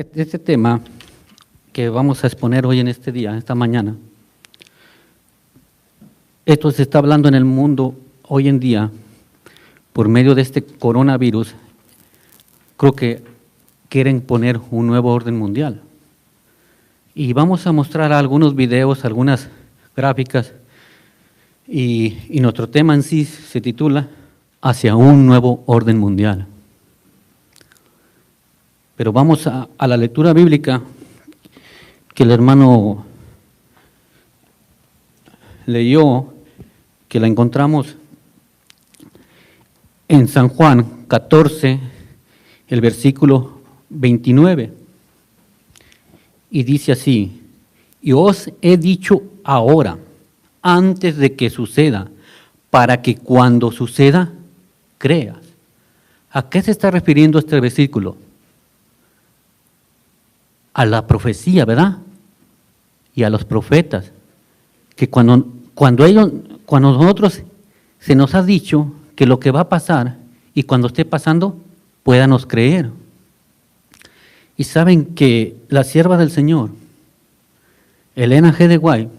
Este tema que vamos a exponer hoy en este día, esta mañana, esto se está hablando en el mundo hoy en día por medio de este coronavirus. Creo que quieren poner un nuevo orden mundial. Y vamos a mostrar algunos videos, algunas gráficas, y nuestro tema en sí se titula Hacia un nuevo orden mundial. Pero vamos a la lectura bíblica que el hermano leyó, que la encontramos en San Juan 14, el versículo 29. Y dice así: y os he dicho ahora, antes de que suceda, para que cuando suceda, creas. ¿A qué se está refiriendo este versículo? A la profecía, ¿verdad? Y a los profetas, que cuando nosotros se nos ha dicho que lo que va a pasar, y cuando esté pasando, puédanos creer. Y saben que la sierva del Señor, Elena G. de White,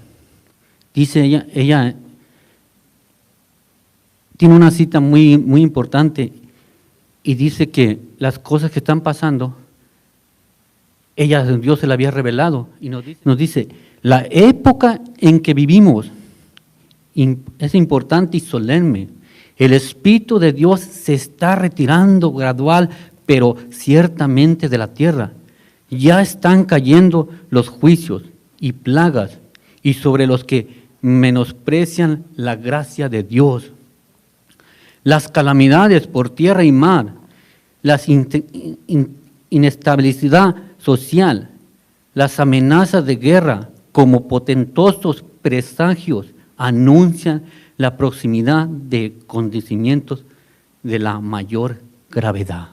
dice ella tiene una cita muy importante, y dice que las cosas que están pasando, Dios se la había revelado, y nos dice, la época en que vivimos es importante y solemne. El Espíritu de Dios se está retirando gradual, pero ciertamente de la tierra. Ya están cayendo los juicios y plagas, y sobre los que menosprecian la gracia de Dios. Las calamidades por tierra y mar, la inestabilidad social, las amenazas de guerra como potentosos presagios anuncian la proximidad de acontecimientos de la mayor gravedad.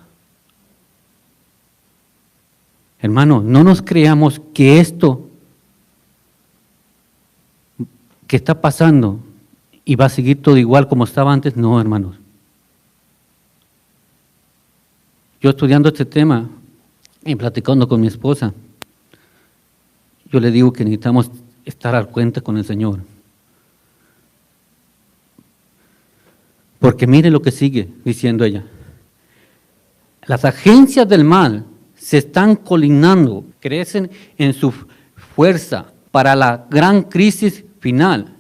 Hermanos, no nos creamos que esto que está pasando y va a seguir todo igual como estaba antes. No, hermanos. Yo estudiando este tema y platicando con mi esposa, yo le digo que necesitamos estar al cuenta con el Señor. Porque mire lo que sigue diciendo ella. Las agencias del mal se están colinando, crecen en su fuerza para la gran crisis final.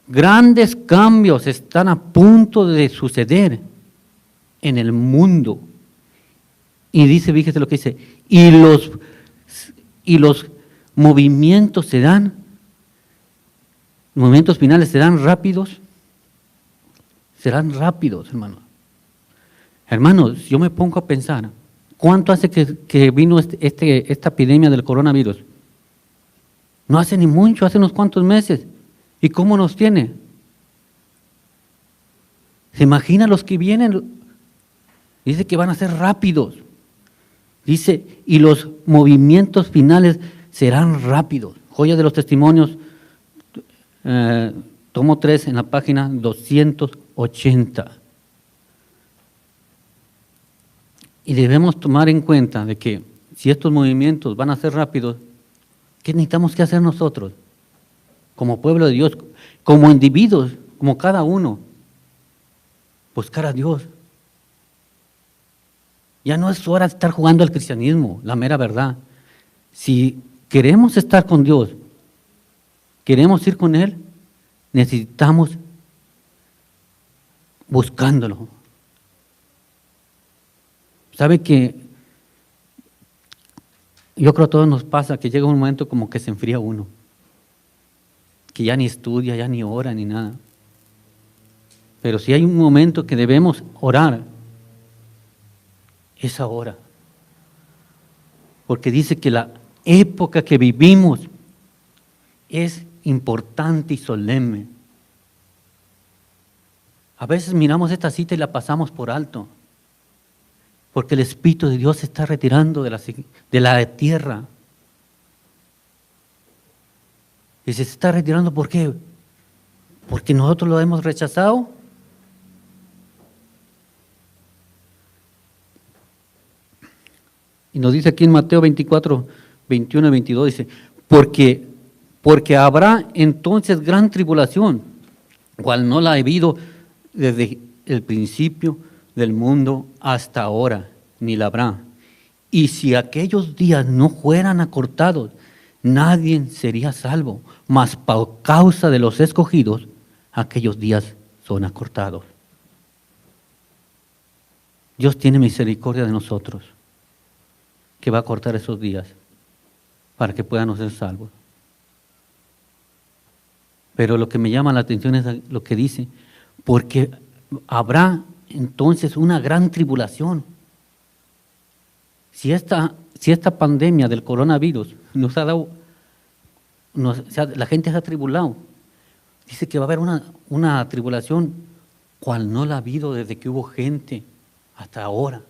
Grandes cambios están a punto de suceder en el mundo. Y dice, fíjese lo que dice, y los movimientos finales serán rápidos, hermanos. Hermanos, yo me pongo a pensar, ¿cuánto hace que vino esta epidemia del coronavirus? No hace ni mucho, hace unos cuantos meses. ¿Y cómo nos tiene? ¿Se imagina los que vienen? Dice que van a ser rápidos. Dice, y los movimientos finales serán rápidos. Joya de los Testimonios, tomo 3 en la página 280. Y debemos tomar en cuenta de que si estos movimientos van a ser rápidos, ¿qué necesitamos que hacer nosotros? Como pueblo de Dios, como individuos, como cada uno, buscar a Dios. Ya no es hora de estar jugando al cristianismo, la mera verdad. Si queremos estar con Dios, queremos ir con Él, necesitamos buscándolo. ¿Sabe que yo creo que a todos nos pasa que llega un momento como que se enfría uno, que ya ni estudia, ya ni ora, ni nada? Pero si hay un momento que debemos orar, es ahora. Porque dice que la época que vivimos es importante y solemne. A veces miramos esta cita y la pasamos por alto, porque el Espíritu de Dios se está retirando de la tierra. Y se está retirando, ¿por qué? Porque nosotros lo hemos rechazado. Y nos dice aquí en Mateo 24, 21 y 22, dice, porque habrá entonces gran tribulación, cual no la ha habido desde el principio del mundo hasta ahora, ni la habrá. Y si aquellos días no fueran acortados, nadie sería salvo, mas por causa de los escogidos, aquellos días son acortados. Dios tiene misericordia de nosotros, que va a cortar esos días para que puedan ser salvos. Pero lo que me llama la atención es lo que dice, porque habrá entonces una gran tribulación. Si esta pandemia del coronavirus nos ha dado, la gente se ha tribulado, dice que va a haber una tribulación cual no la ha habido desde que hubo gente hasta ahora.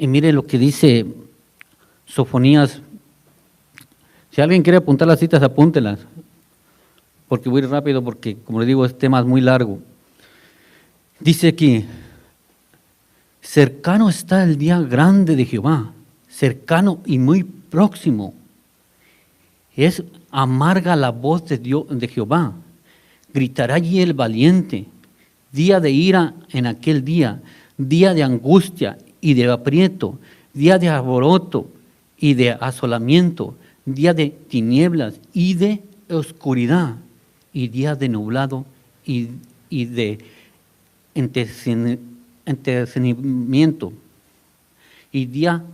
Y mire lo que dice Sofonías. Si alguien quiere apuntar las citas, apúntelas, porque voy rápido, porque como le digo, este tema es muy largo. Dice aquí, cercano está el día grande de Jehová, cercano y muy próximo. Es amarga la voz de Dios, de Jehová. Gritará allí el valiente, día de ira en aquel día de angustia y de aprieto, día de alboroto y de asolamiento, día de tinieblas y de oscuridad, y día de nublado y de entercimiento, y día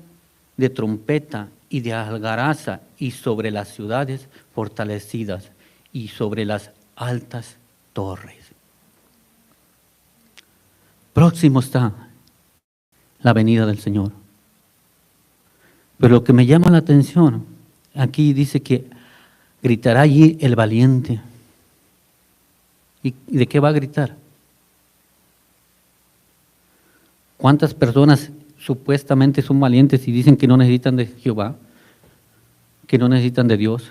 de trompeta y de algaraza, y sobre las ciudades fortalecidas y sobre las altas torres. Próximo está la venida del Señor. Pero lo que me llama la atención, aquí dice que gritará allí el valiente. ¿Y de qué va a gritar? ¿Cuántas personas supuestamente son valientes y dicen que no necesitan de Jehová, que no necesitan de Dios?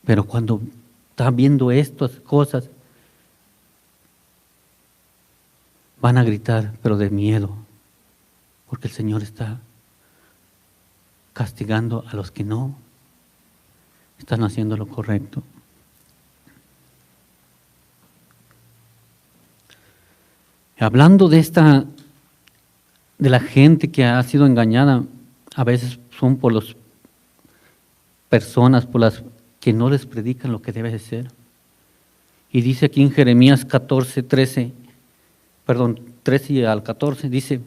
Pero cuando están viendo estas cosas, van a gritar, pero de miedo, porque el Señor está castigando a los que no están haciendo lo correcto. Hablando de la gente que ha sido engañada, a veces son por las personas, por las que no les predican lo que debe de ser. Y dice aquí en Jeremías 13 al 14, dice,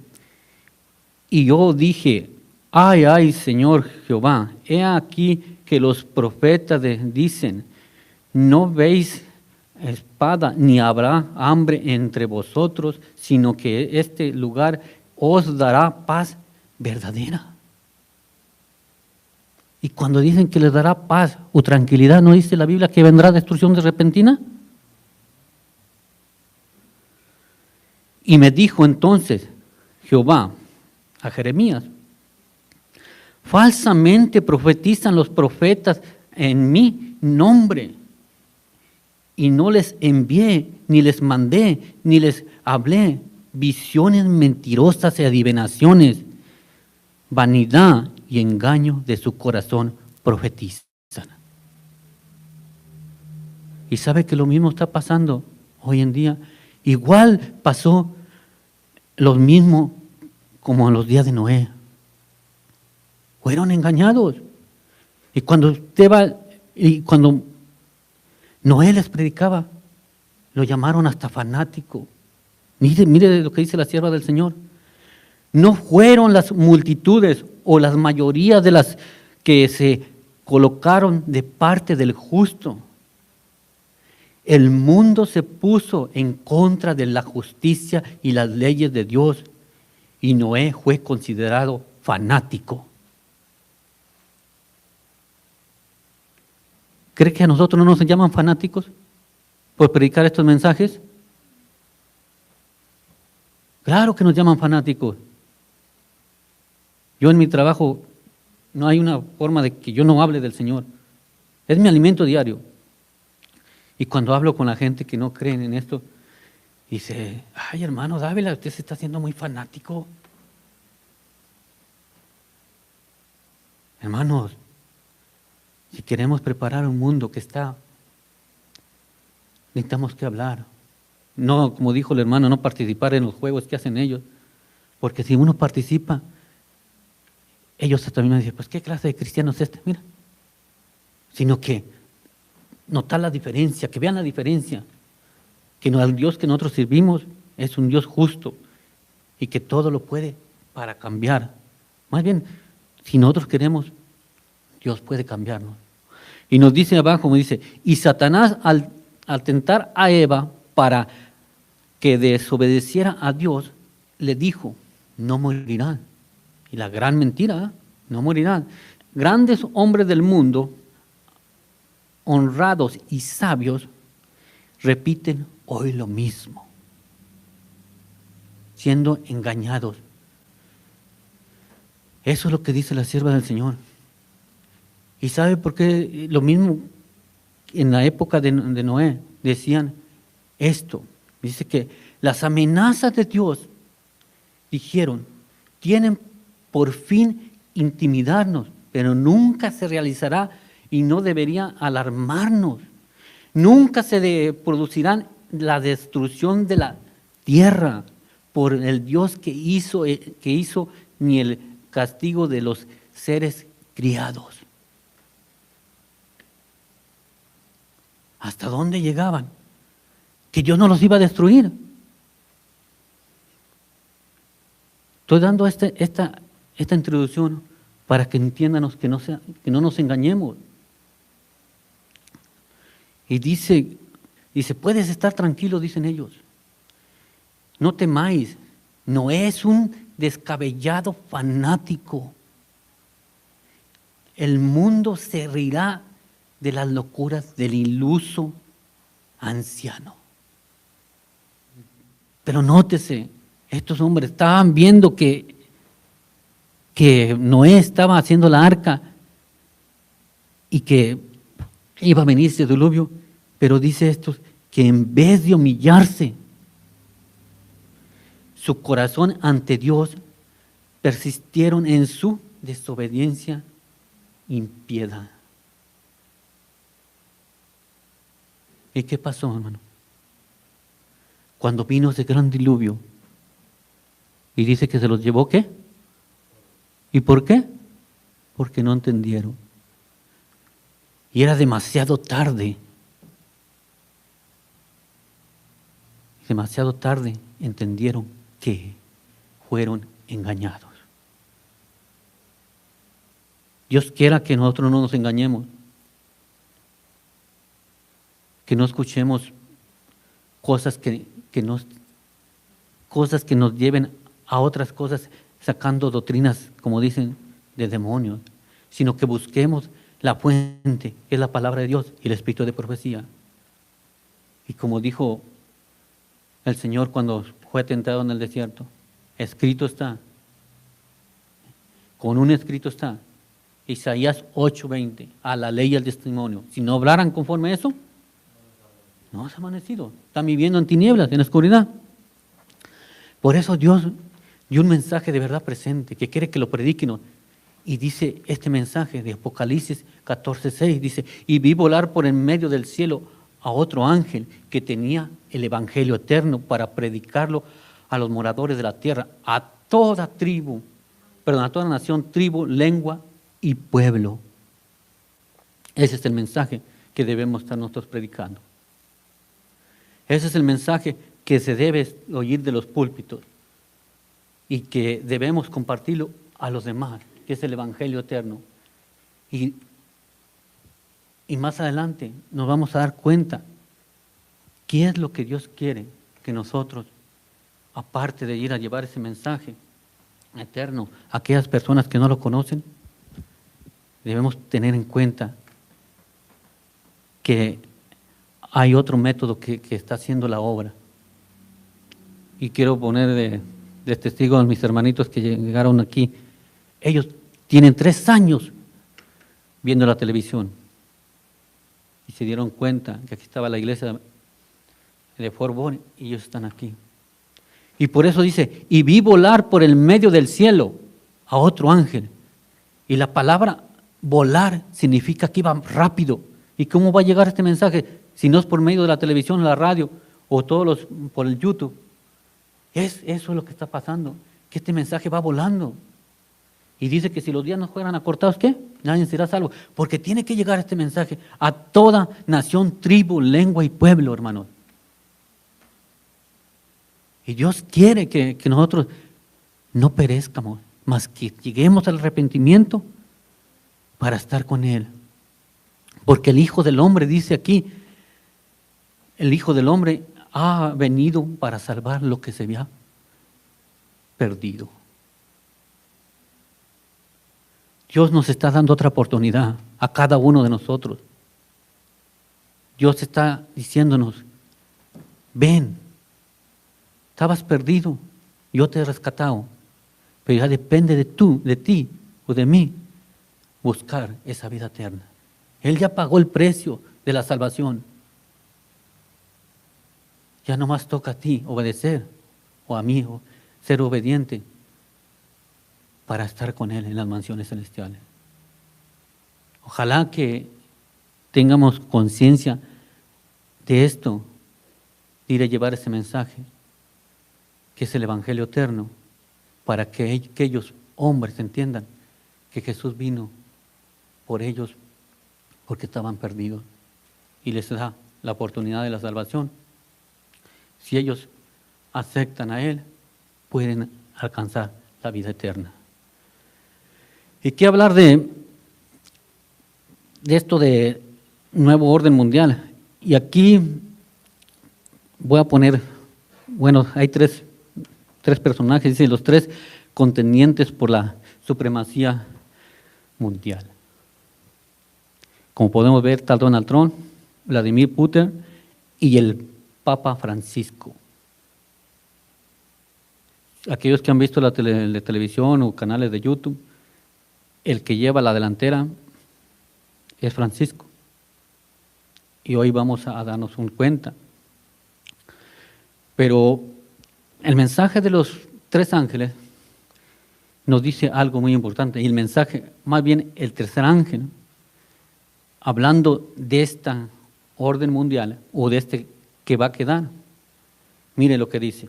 y yo dije, ay, Señor Jehová, he aquí que los profetas dicen, no veis espada, ni habrá hambre entre vosotros, sino que este lugar os dará paz verdadera. Y cuando dicen que les dará paz o tranquilidad, ¿no dice la Biblia que vendrá destrucción de repentina? Y me dijo entonces Jehová a Jeremías, falsamente profetizan los profetas en mi nombre, y no les envié, ni les mandé, ni les hablé, visiones mentirosas y adivinaciones, vanidad y engaño de su corazón profetizan. Y sabe que lo mismo está pasando hoy en día. Igual pasó lo mismo como en los días de Noé. Fueron engañados. Y cuando Noé les predicaba, lo llamaron hasta fanático. Mire lo que dice la sierva del Señor. No fueron las multitudes o las mayorías de las que se colocaron de parte del justo. El mundo se puso en contra de la justicia y las leyes de Dios, y Noé fue considerado fanático. ¿Cree que a nosotros no nos llaman fanáticos por predicar estos mensajes? Claro que nos llaman fanáticos. Yo en mi trabajo no hay una forma de que yo no hable del Señor. Es mi alimento diario. Y cuando hablo con la gente que no creen en esto, Dice, ay hermano Dávila, usted se está haciendo muy fanático. Hermanos, si queremos preparar un mundo que está, necesitamos que hablar. No, como dijo el hermano, no participar en los juegos que hacen ellos. Porque si uno participa, ellos también van a decir, pues ¿qué clase de cristiano es este? Mira. Sino que notar la diferencia, que vean la diferencia. Que el Dios que nosotros servimos es un Dios justo y que todo lo puede para cambiar. Más bien, si nosotros queremos, Dios puede cambiarnos. Y nos dice abajo, me dice, y Satanás al tentar a Eva para que desobedeciera a Dios, le dijo, no morirán. Y la gran mentira, no morirán. Grandes hombres del mundo, honrados y sabios, repiten hoy lo mismo, siendo engañados. Eso es lo que dice la sierva del Señor. ¿Y sabe por qué? Lo mismo en la época de Noé decían esto. Dice que las amenazas de Dios, dijeron, tienen por fin intimidarnos, pero nunca se realizará y no debería alarmarnos. Nunca se producirá la destrucción de la tierra por el Dios que hizo, ni el castigo de los seres criados. ¿Hasta dónde llegaban? Que Dios no los iba a destruir. Estoy dando esta introducción para que entiendan que no nos engañemos. Y dice, puedes estar tranquilo, dicen ellos. No temáis. No es un descabellado fanático. El mundo se reirá de las locuras del iluso anciano. Pero nótese, estos hombres estaban viendo que Noé estaba haciendo la arca y que iba a venir ese diluvio, pero dice esto, que en vez de humillarse, su corazón ante Dios, persistieron en su desobediencia impiedad. ¿Y qué pasó, hermano? Cuando vino ese gran diluvio, y dice que se los llevó, ¿qué? ¿Y por qué? Porque no entendieron. Y era demasiado tarde. Demasiado tarde entendieron que fueron engañados. Dios quiera que nosotros no nos engañemos. Que no escuchemos cosas que nos lleven a otras cosas, sacando doctrinas, como dicen, de demonios, sino que busquemos la fuente, que es la palabra de Dios y el espíritu de profecía. Y como dijo el Señor cuando fue tentado en el desierto, escrito está, con un escrito está, Isaías 8:20, a la ley y al testimonio. Si no hablaran conforme a eso, no has amanecido, están viviendo en tinieblas, en oscuridad. Por eso Dios dio un mensaje de verdad presente, que quiere que lo prediquen. Y dice este mensaje de Apocalipsis 14:6, dice, y vi volar por en medio del cielo a otro ángel que tenía el evangelio eterno para predicarlo a los moradores de la tierra, a toda nación, tribu, lengua y pueblo. Ese es el mensaje que debemos estar nosotros predicando. Ese es el mensaje que se debe oír de los púlpitos y que debemos compartirlo a los demás, que es el evangelio eterno. Y más adelante nos vamos a dar cuenta qué es lo que Dios quiere que nosotros, aparte de ir a llevar ese mensaje eterno a aquellas personas que no lo conocen, debemos tener en cuenta que hay otro método que está haciendo la obra. Y quiero poner de testigo a mis hermanitos que llegaron aquí. Ellos tienen 3 años viendo la televisión y se dieron cuenta que aquí estaba la iglesia de Fort Worth, y ellos están aquí. Y por eso dice, y vi volar por el medio del cielo a otro ángel. Y la palabra volar significa que iba rápido. ¿Y cómo va a llegar este mensaje? Si no es por medio de la televisión, la radio o por el YouTube. Eso es lo que está pasando, que este mensaje va volando. Y dice que si los días no fueran acortados, ¿qué? Nadie será salvo. Porque tiene que llegar este mensaje a toda nación, tribu, lengua y pueblo, hermanos. Y Dios quiere que nosotros no perezcamos, más que lleguemos al arrepentimiento para estar con Él. Porque el Hijo del Hombre, dice aquí, el Hijo del Hombre ha venido para salvar lo que se había perdido. Dios nos está dando otra oportunidad a cada uno de nosotros. Dios está diciéndonos, ven, estabas perdido, yo te he rescatado, pero ya depende de ti o de mí buscar esa vida eterna. Él ya pagó el precio de la salvación. Ya nomás toca a ti obedecer, o a mí, o ser obediente para estar con Él en las mansiones celestiales. Ojalá que tengamos conciencia de esto, de ir a llevar ese mensaje, que es el Evangelio eterno, para que aquellos hombres entiendan que Jesús vino por ellos porque estaban perdidos y les da la oportunidad de la salvación. Si ellos aceptan a Él, pueden alcanzar la vida eterna. ¿Y qué hablar de esto de nuevo orden mundial? Y aquí voy a poner, bueno, hay tres personajes, dice los tres contendientes por la supremacía mundial. Como podemos ver, está Donald Trump, Vladimir Putin y el Papa Francisco. Aquellos que han visto la televisión o canales de YouTube, el que lleva la delantera es Francisco. Y hoy vamos a darnos un cuenta. Pero el mensaje de los tres ángeles nos dice algo muy importante. Y el mensaje, más bien el tercer ángel, hablando de esta orden mundial o de este que va a quedar. Mire lo que dice.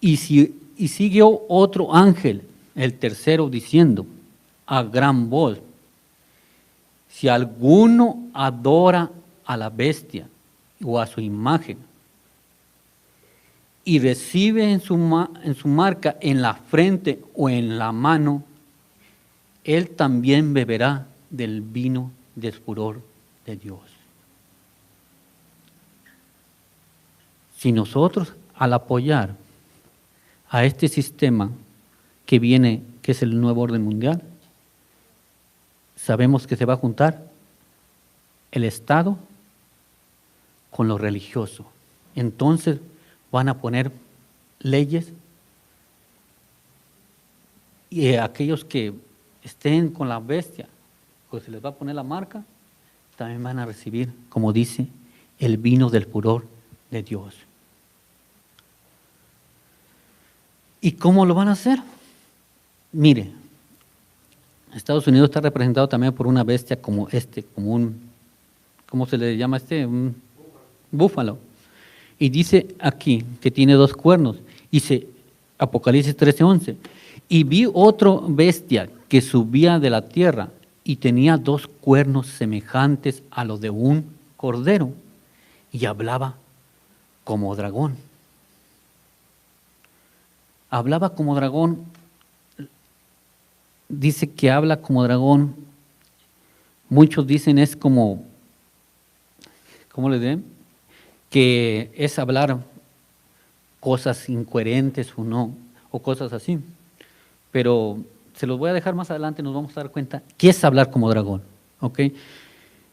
Y siguió otro ángel, el tercero, diciendo a gran voz, si alguno adora a la bestia o a su imagen y recibe en su marca en la frente o en la mano, él también beberá del vino del furor de Dios. Si nosotros, al apoyar a este sistema que viene, que es el nuevo orden mundial, sabemos que se va a juntar el Estado con lo religioso. Entonces van a poner leyes y aquellos que estén con la bestia, pues se les va a poner la marca, también van a recibir, como dice, el vino del furor de Dios. ¿Y cómo lo van a hacer? Mire, Estados Unidos está representado también por una bestia como un, ¿cómo se le llama un búfalo. Y dice aquí que tiene 2 cuernos. Dice Apocalipsis 13:11. Y vi otro bestia que subía de la tierra y tenía 2 cuernos semejantes a los de un cordero y hablaba como dragón. Hablaba como dragón. Dice que habla como dragón. Muchos dicen es como, ¿cómo le ven? Que es hablar cosas incoherentes o no, o cosas así. Pero se los voy a dejar más adelante, nos vamos a dar cuenta qué es hablar como dragón, ¿ok?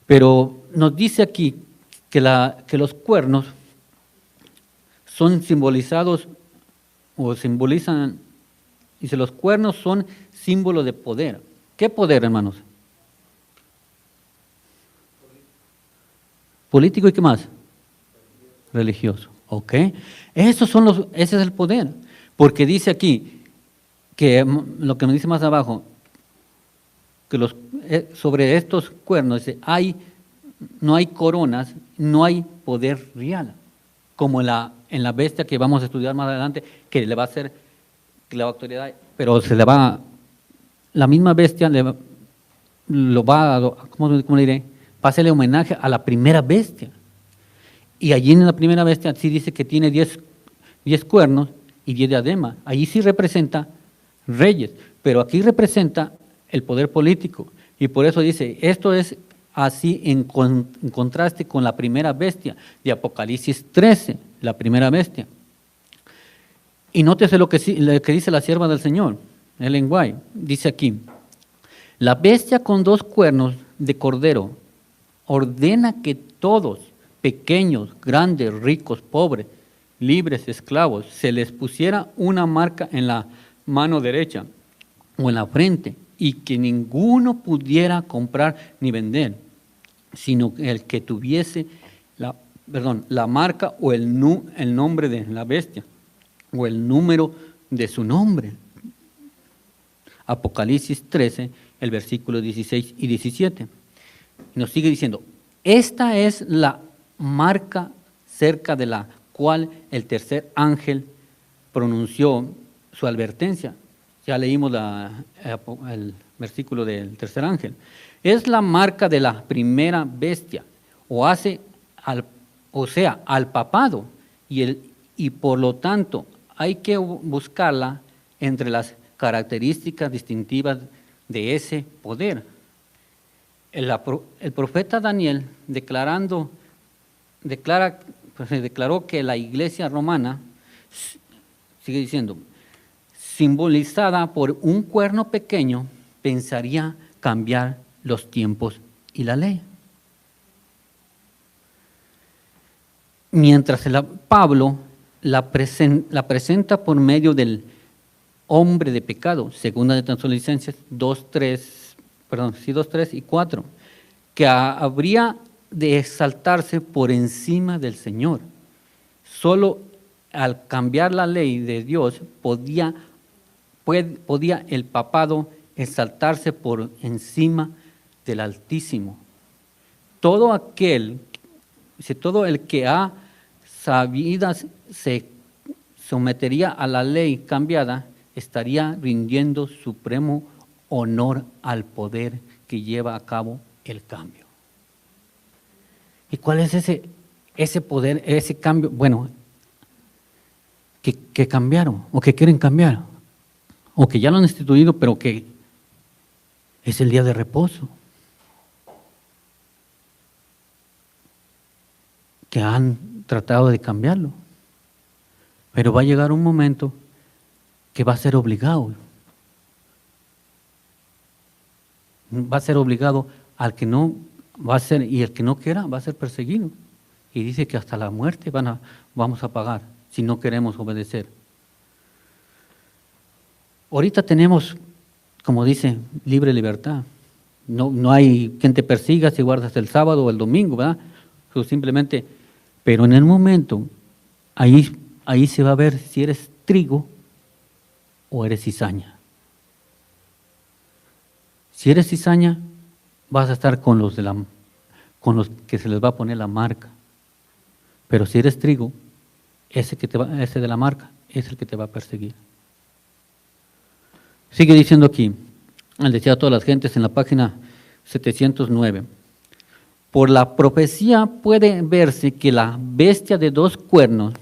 Pero nos dice aquí que los cuernos son simbolizados o simbolizan, dice, los cuernos son símbolo de poder. ¿Qué poder, hermanos? Político y qué más. religioso. ¿Ok? Ese es el poder. Porque dice aquí, que lo que me dice más abajo, que sobre estos cuernos dice, no hay coronas, no hay poder real, como en la bestia que vamos a estudiar más adelante, que le va a hacer, que le va a autoridad, pero la misma bestia lo va a, ¿cómo le diré? Va a hacerle homenaje a la primera bestia. Y allí en la primera bestia sí dice que tiene 10 cuernos y 10 diademas. Allí sí representa reyes, pero aquí representa el poder político. Y por eso dice, esto es así en contraste con la primera bestia de Apocalipsis 13, la primera bestia. Y nótese lo que dice la sierva del Señor, Ellen White. Dice aquí, la bestia con 2 cuernos de cordero ordena que todos, pequeños, grandes, ricos, pobres, libres, esclavos, se les pusiera una marca en la mano derecha o en la frente, y que ninguno pudiera comprar ni vender, sino el que tuviese la marca o el nombre de la bestia, o el número de su nombre. Apocalipsis 13, el versículo 16 y 17. Nos sigue diciendo, esta es la marca cerca de la cual el tercer ángel pronunció su advertencia. Ya leímos el versículo del tercer ángel. Es la marca de la primera bestia, o sea, al papado, y por lo tanto hay que buscarla entre las características distintivas de ese poder. El profeta Daniel declaró que la iglesia romana, sigue diciendo, simbolizada por un cuerno pequeño, pensaría cambiar los tiempos y la ley. Mientras Pablo la presenta por medio del hombre de pecado, segunda de Tesalonicenses 2:3 y 4, que habría de exaltarse por encima del Señor. Solo al cambiar la ley de Dios podía el papado exaltarse por encima del Altísimo. Todo el que a sabidas se sometería a la ley cambiada, estaría rindiendo supremo honor al poder que lleva a cabo el cambio. ¿Y cuál es ese poder, ese cambio? Bueno, que cambiaron o que quieren cambiar, o que ya lo han instituido, pero que es el día de reposo, que han tratado de cambiarlo, pero va a llegar un momento que va a ser obligado. Va a ser obligado al que no va a ser, y el que no quiera va a ser perseguido. Y dice que hasta la muerte vamos a pagar si no queremos obedecer. Ahorita tenemos, como dice, libre libertad. No hay quien te persiga si guardas el sábado o el domingo, ¿verdad? Simplemente, pero en el momento, ahí se va a ver si eres trigo o eres cizaña. Si eres cizaña, vas a estar con los que se les va a poner la marca. Pero si eres trigo, ese de la marca es el que te va a perseguir. Sigue diciendo aquí, al decir a todas las gentes en la página 709. Por la profecía puede verse que la bestia de 2 cuernos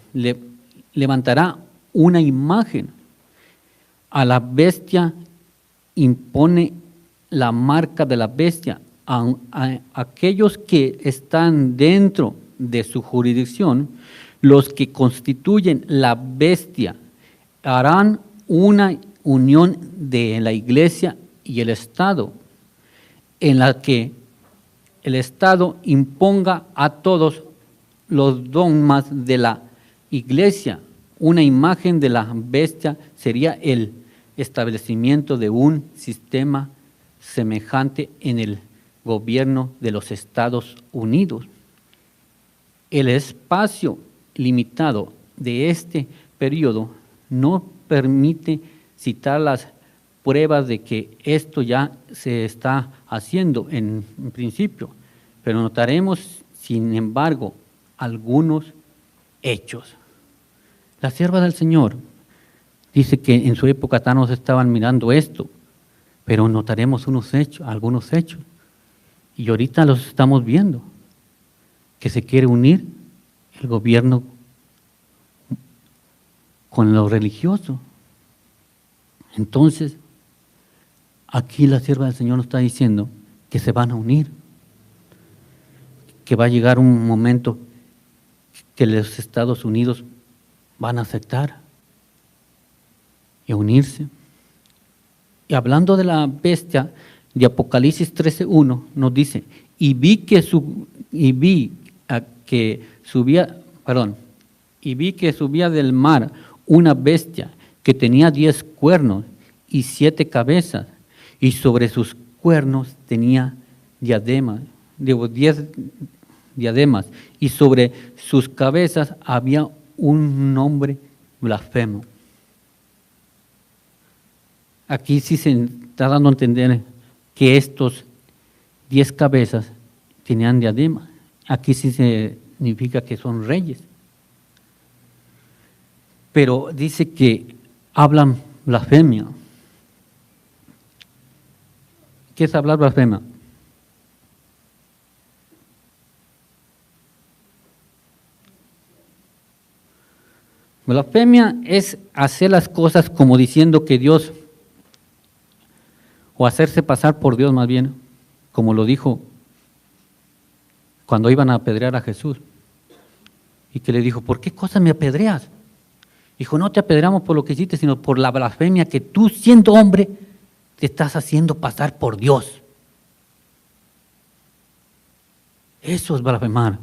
levantará una imagen. A la bestia impone la marca de la bestia. A aquellos que están dentro de su jurisdicción, los que constituyen la bestia, harán una unión de la iglesia y el Estado, en la que el Estado imponga a todos los dogmas de la iglesia. Una imagen de la bestia sería el establecimiento de un sistema semejante en el gobierno de los Estados Unidos. El espacio limitado de este periodo no permite citar las pruebas de que esto ya se está haciendo en principio, pero notaremos, sin embargo, algunos hechos. La sierva del Señor dice que en su época no se estaban mirando esto, pero notaremos algunos hechos, y ahorita los estamos viendo, que se quiere unir el gobierno con lo religioso. Entonces, aquí la sierva del Señor nos está diciendo que se van a unir, que va a llegar un momento que los Estados Unidos van a aceptar y a unirse. Y hablando de la bestia, de Apocalipsis 13:1 nos dice, y vi que subía del mar una bestia que tenía 10 cuernos y 7 cabezas, y sobre sus cuernos tenía 10 diademas, y sobre sus cabezas había un nombre blasfemo. Aquí sí se está dando a entender que estos 10 cabezas tenían diadema. Aquí sí significa que son reyes. Pero dice que hablan blasfemia. ¿Qué es hablar blasfemia? Blasfemia es hacer las cosas como diciendo que Dios, o hacerse pasar por Dios más bien, como lo dijo cuando iban a apedrear a Jesús. Y que le dijo, ¿por qué cosa me apedreas? Dijo, no te apedreamos por lo que hiciste, sino por la blasfemia que tú, siendo hombre, te estás haciendo pasar por Dios. Eso es blasfemar.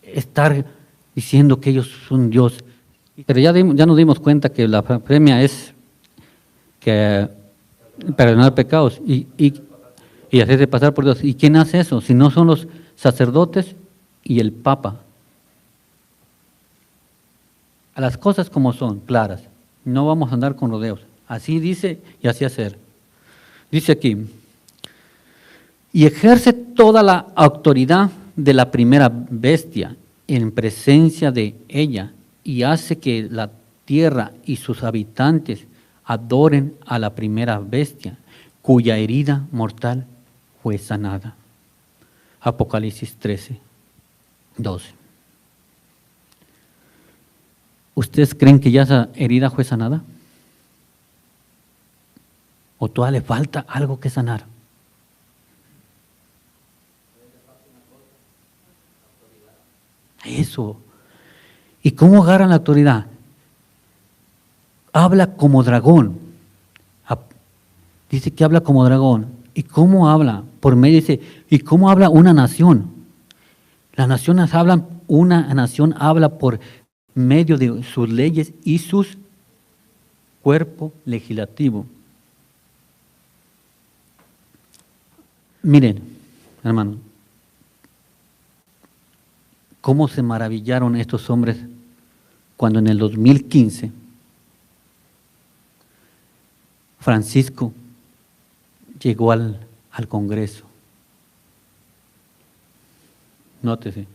Estar diciendo que ellos son Dios. Pero ya nos dimos cuenta que la blasfemia es que perdonar pecados y hacerse pasar por Dios. ¿Y quién hace eso? Si no son los sacerdotes y el Papa. A las cosas como son, claras. No vamos a andar con rodeos. Así dice y así hacer. Dice aquí, y ejerce toda la autoridad de la primera bestia en presencia de ella, y hace que la tierra y sus habitantes adoren a la primera bestia, cuya herida mortal fue sanada. Apocalipsis 13:12. ¿Ustedes creen que ya esa herida fue sanada? ¿O todavía le falta algo que sanar? Eso. ¿Y cómo agarran la autoridad? Habla como dragón. Dice que habla como dragón. ¿Y cómo habla? Por medio dice, ¿y cómo habla una nación? Las naciones hablan, una nación habla por medio de sus leyes y sus cuerpo legislativo. Miren, hermanos, cómo se maravillaron estos hombres cuando en el 2015 Francisco llegó al Congreso. Nótese.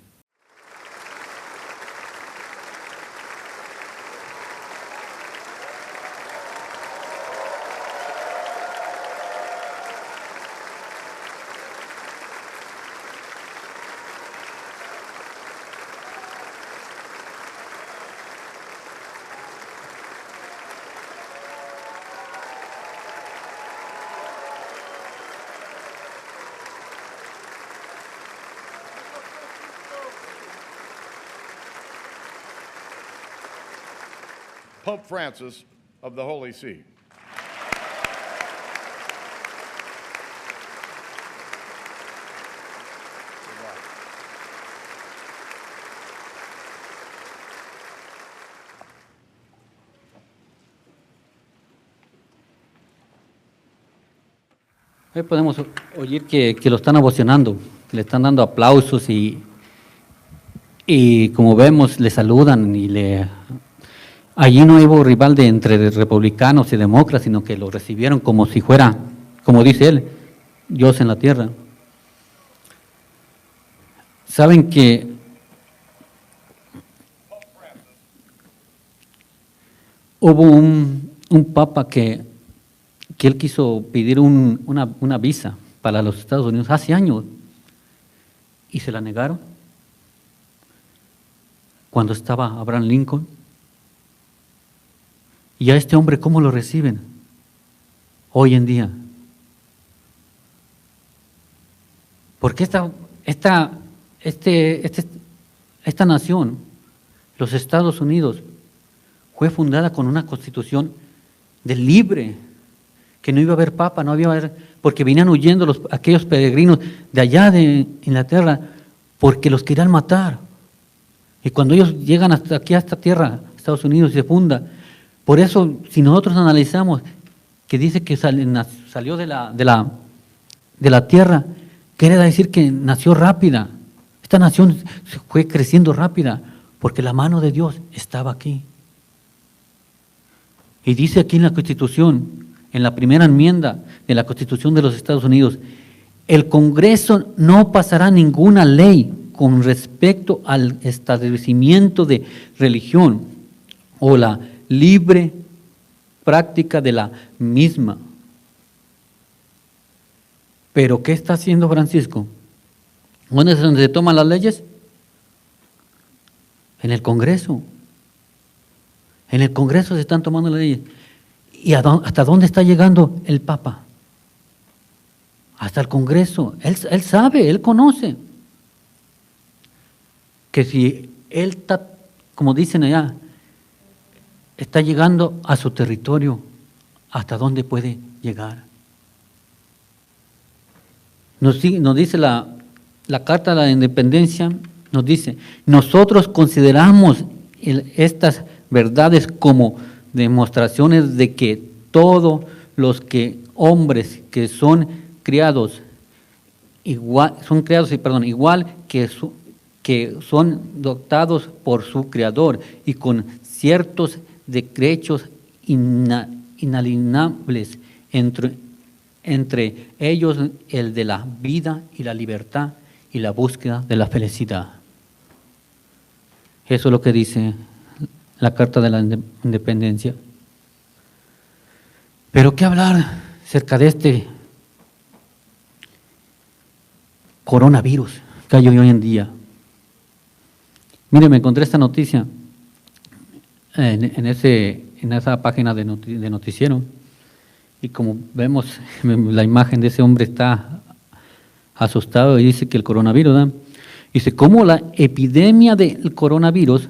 Pope Francis of the Holy See. Hoy podemos oír que lo están ovacionando, que le están dando aplausos y Y como vemos, le saludan y allí no hubo rival entre republicanos y demócratas, sino que lo recibieron como si fuera, como dice él, Dios en la tierra. Saben que hubo un papa que él quiso pedir una visa para los Estados Unidos hace años y se la negaron cuando estaba Abraham Lincoln. Y a este hombre, ¿cómo lo reciben hoy en día? Porque esta nación, los Estados Unidos, fue fundada con una constitución de libre, que no iba a haber papa, no iba a haber, porque venían huyendo aquellos peregrinos de allá de Inglaterra, porque los querían matar. Y cuando ellos llegan hasta aquí a esta tierra, Estados Unidos, y se funda, por eso, si nosotros analizamos que dice que salió de la tierra, quiere decir que nació rápida. Esta nación fue creciendo rápida, porque la mano de Dios estaba aquí. Y dice aquí en la Constitución, en la primera enmienda de la Constitución de los Estados Unidos, el Congreso no pasará ninguna ley con respecto al establecimiento de religión o la libre práctica de la misma. Pero ¿qué está haciendo Francisco? ¿Dónde es donde se toman las leyes? En el Congreso. En el Congreso se están tomando las leyes. ¿Y hasta dónde está llegando el Papa? Hasta el Congreso. Él sabe, él conoce que si él está, como dicen allá, está llegando a su territorio, ¿hasta dónde puede llegar? Nos dice la Carta de la Independencia, nos dice, nosotros consideramos estas verdades como demostraciones de que todos los hombres que son criados, igual que son dotados por su Creador y con ciertos derechos inalienables, entre ellos el de la vida y la libertad y la búsqueda de la felicidad. Eso es lo que dice la Carta de la Independencia. Pero ¿qué hablar acerca de este coronavirus que hay hoy en día? Mire, me encontré esta noticia en esa página de noticiero, y como vemos, la imagen de ese hombre está asustado y dice que el coronavirus, ¿verdad? Dice, ¿cómo la epidemia del coronavirus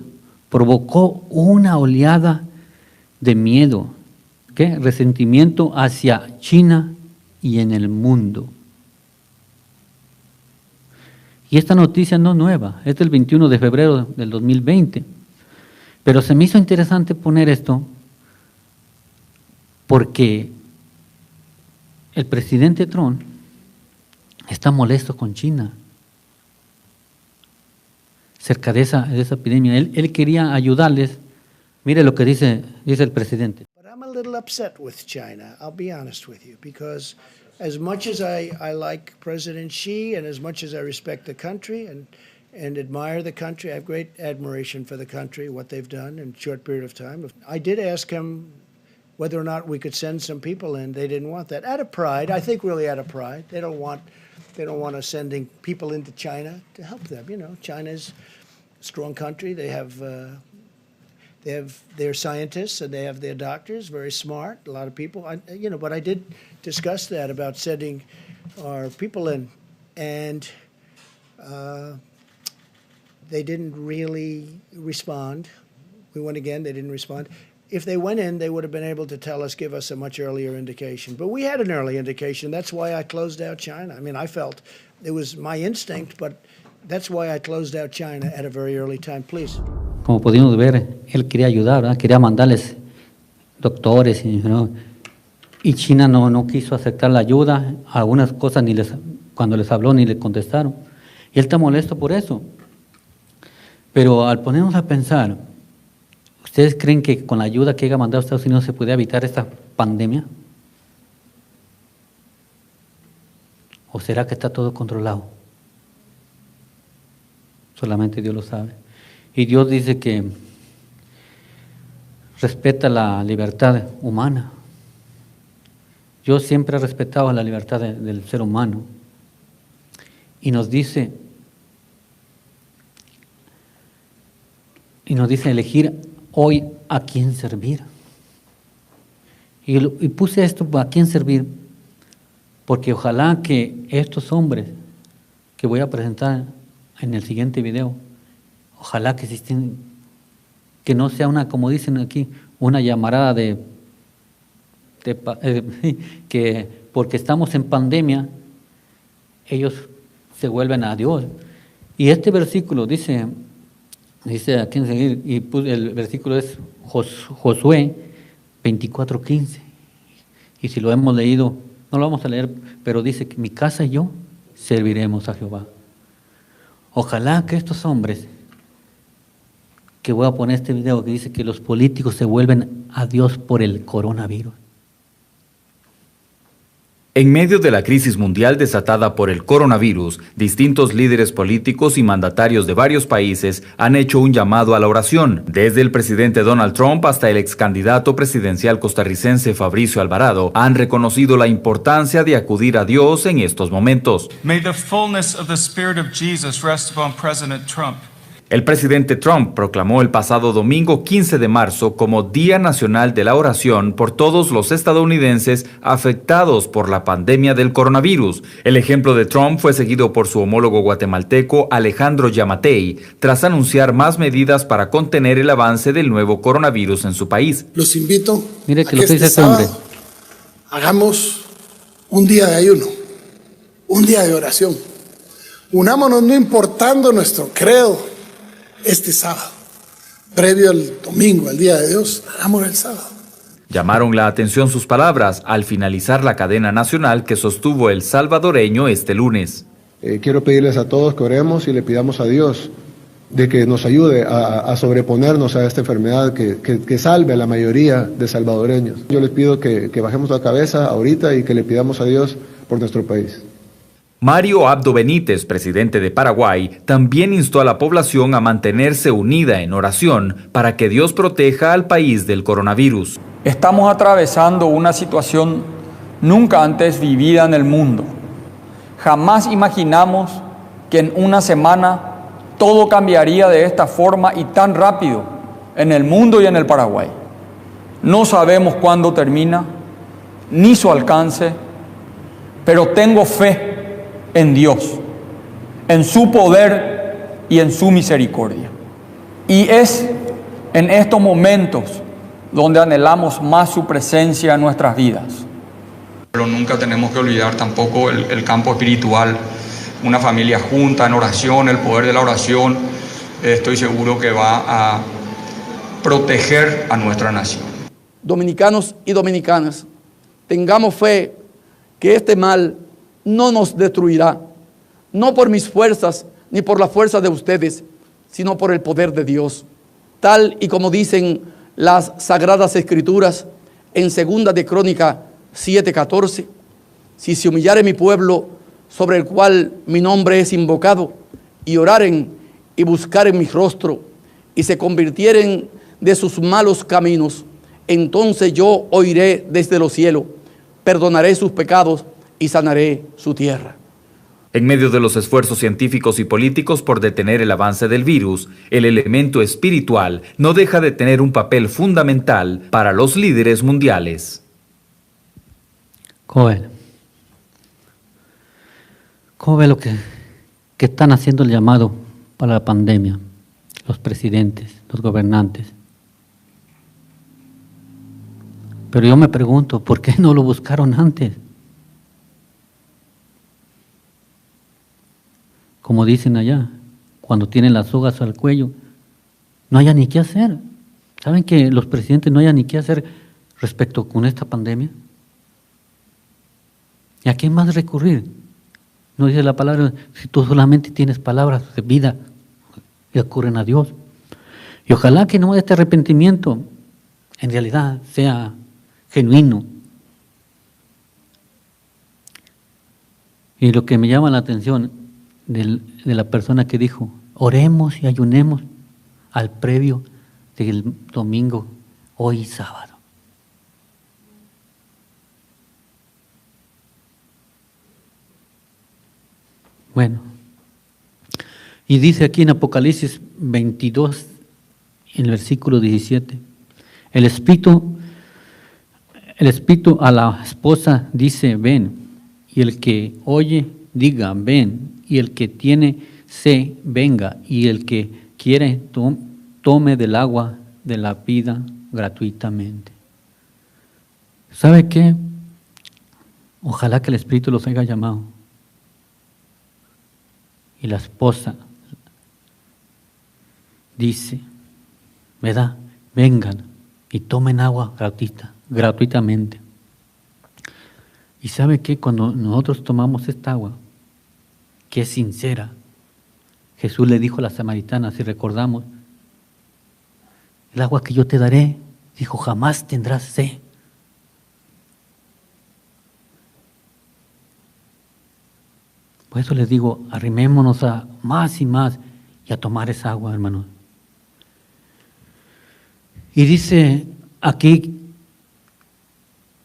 provocó una oleada de miedo, resentimiento hacia China y en el mundo? Y esta noticia no es nueva, es del 21 de febrero del 2020. Pero se me hizo interesante poner esto porque el presidente Trump está molesto con China cerca de esa epidemia. Él quería ayudarles. Mire lo que dice el presidente. But I'm a little upset with China, I'll be honest with you, because as much as I like President Xi and as much as I respect the country and admire the country, I have great admiration for the country, what they've done in a short period of time. I did ask him whether or not we could send some people in. They didn't want that. Out of pride, I think really out of pride. They don't want us sending people into China to help them. You know, China's a strong country. They have their scientists and they have their doctors, very smart, a lot of people. But I did discuss that about sending our people in, and they didn't really respond. We went again, they didn't respond. If they went in, they would have been able to give us a much earlier indication. But we had an early indication. That's why I closed out China. I mean, I felt it was my instinct, but that's why I closed out China at a very early time. Please. Como pudimos ver, él quería ayudar, ¿verdad? Quería mandarles doctores, y China no quiso aceptar la ayuda. Algunas cosas cuando les habló ni le contestaron. Y él está molesto por eso. Pero al ponernos a pensar, ¿ustedes creen que con la ayuda que haya mandado Estados Unidos se puede evitar esta pandemia? ¿O será que está todo controlado? Solamente Dios lo sabe. Y Dios dice que respeta la libertad humana. Yo siempre he respetado la libertad del ser humano. Y nos dice elegir hoy a quién servir. Y puse esto a quién servir, porque ojalá que estos hombres que voy a presentar en el siguiente video, ojalá que existen, que no sea una, como dicen aquí, una llamarada que porque estamos en pandemia, ellos se vuelven a Dios. Y este versículo dice a quién seguir, y el versículo es Josué 24:15. Y si lo hemos leído, no lo vamos a leer, pero dice que mi casa y yo serviremos a Jehová. Ojalá que estos hombres, que voy a poner este video que dice que los políticos se vuelven a Dios por el coronavirus. En medio de la crisis mundial desatada por el coronavirus, distintos líderes políticos y mandatarios de varios países han hecho un llamado a la oración. Desde el presidente Donald Trump hasta el ex candidato presidencial costarricense Fabricio Alvarado han reconocido la importancia de acudir a Dios en estos momentos. May the fullness of the Spirit of Jesus rest upon President Trump. El presidente Trump proclamó el pasado domingo 15 de marzo como Día Nacional de la Oración por todos los estadounidenses afectados por la pandemia del coronavirus. El ejemplo de Trump fue seguido por su homólogo guatemalteco Alejandro Yamatei, tras anunciar más medidas para contener el avance del nuevo coronavirus en su país. Los invito Mire que a lo que dice este este hombre. sábado hagamos un día de ayuno, un día de oración. Unámonos no importando nuestro credo. Este sábado, previo al domingo, al Día de Dios, hagamos el sábado. Llamaron la atención sus palabras al finalizar la cadena nacional que sostuvo el salvadoreño este lunes. Quiero pedirles a todos que oremos y le pidamos a Dios de que nos ayude a sobreponernos a esta enfermedad, que salve a la mayoría de salvadoreños. Yo les pido que bajemos la cabeza ahorita y que le pidamos a Dios por nuestro país. Mario Abdo Benítez, presidente de Paraguay, también instó a la población a mantenerse unida en oración para que Dios proteja al país del coronavirus. Estamos atravesando una situación nunca antes vivida en el mundo. Jamás imaginamos que en una semana todo cambiaría de esta forma y tan rápido en el mundo y en el Paraguay. No sabemos cuándo termina, ni su alcance, pero tengo fe en Dios, en su poder y en su misericordia. Y es en estos momentos donde anhelamos más su presencia en nuestras vidas. Pero nunca tenemos que olvidar tampoco el campo espiritual, una familia junta en oración, el poder de la oración, estoy seguro que va a proteger a nuestra nación. Dominicanos y dominicanas, tengamos fe que este mal no nos destruirá, no por mis fuerzas ni por la fuerza de ustedes, sino por el poder de Dios. Tal y como dicen las Sagradas Escrituras en 2 de Crónica 7:14, si se humillare mi pueblo sobre el cual mi nombre es invocado, y oraren y buscaren mi rostro, y se convirtieren de sus malos caminos, entonces yo oiré desde los cielos, perdonaré sus pecados y sanaré su tierra. En medio de los esfuerzos científicos y políticos por detener el avance del virus, el elemento espiritual no deja de tener un papel fundamental para los líderes mundiales. ¿Cómo ve lo que están haciendo el llamado para la pandemia? Los presidentes, los gobernantes. Pero yo me pregunto, ¿por qué no lo buscaron antes? Como dicen allá, cuando tienen las sogas al cuello, no haya ni qué hacer. ¿Saben que los presidentes no hayan ni qué hacer respecto con esta pandemia? ¿Y a qué más recurrir? No dice la palabra, si tú solamente tienes palabras de vida, recurren a Dios. Y ojalá que no este arrepentimiento en realidad sea genuino. Y lo que me llama la atención de la persona que dijo, oremos y ayunemos al previo del domingo, hoy sábado. Bueno, y dice aquí en Apocalipsis 22, en el versículo 17, el Espíritu a la esposa dice, ven, y el que oye, diga, ven, y el que tiene sed, venga, y el que quiere, tome del agua de la vida gratuitamente. ¿Sabe qué? Ojalá que el Espíritu los haya llamado. Y la esposa dice, ¿verdad? Vengan y tomen agua gratuitamente. Y ¿sabe qué? Cuando nosotros tomamos esta agua, que es sincera, Jesús le dijo a la samaritana, si recordamos, el agua que yo te daré, dijo, jamás tendrás sed. Por eso les digo, arrimémonos a más y más y a tomar esa agua, hermanos. Y dice aquí,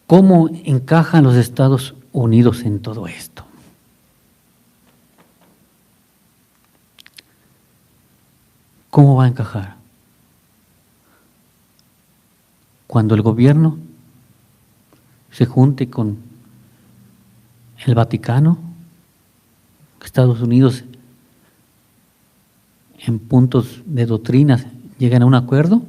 ¿cómo encajan los Estados Unidos en todo esto? ¿Cómo va a encajar? Cuando el gobierno se junte con el Vaticano, Estados Unidos en puntos de doctrinas llegan a un acuerdo.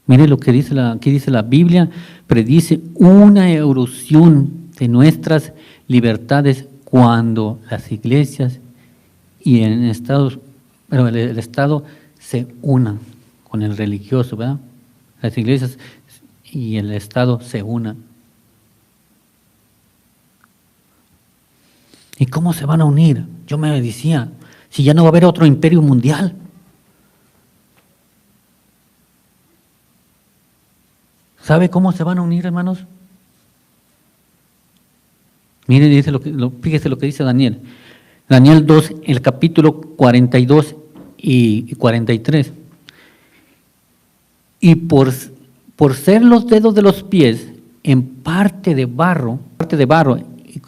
Mire lo que dice aquí dice la Biblia, predice una erosión de nuestras libertades cuando las iglesias y el Estado se unan con el religioso, ¿verdad? Las iglesias y el Estado se unan. ¿Y cómo se van a unir? Yo me decía, si ya no va a haber otro imperio mundial. ¿Sabe cómo se van a unir, hermanos? Miren, fíjese lo que dice Daniel. Daniel 2, el capítulo 42 y 43. Y por ser los dedos de los pies en parte de barro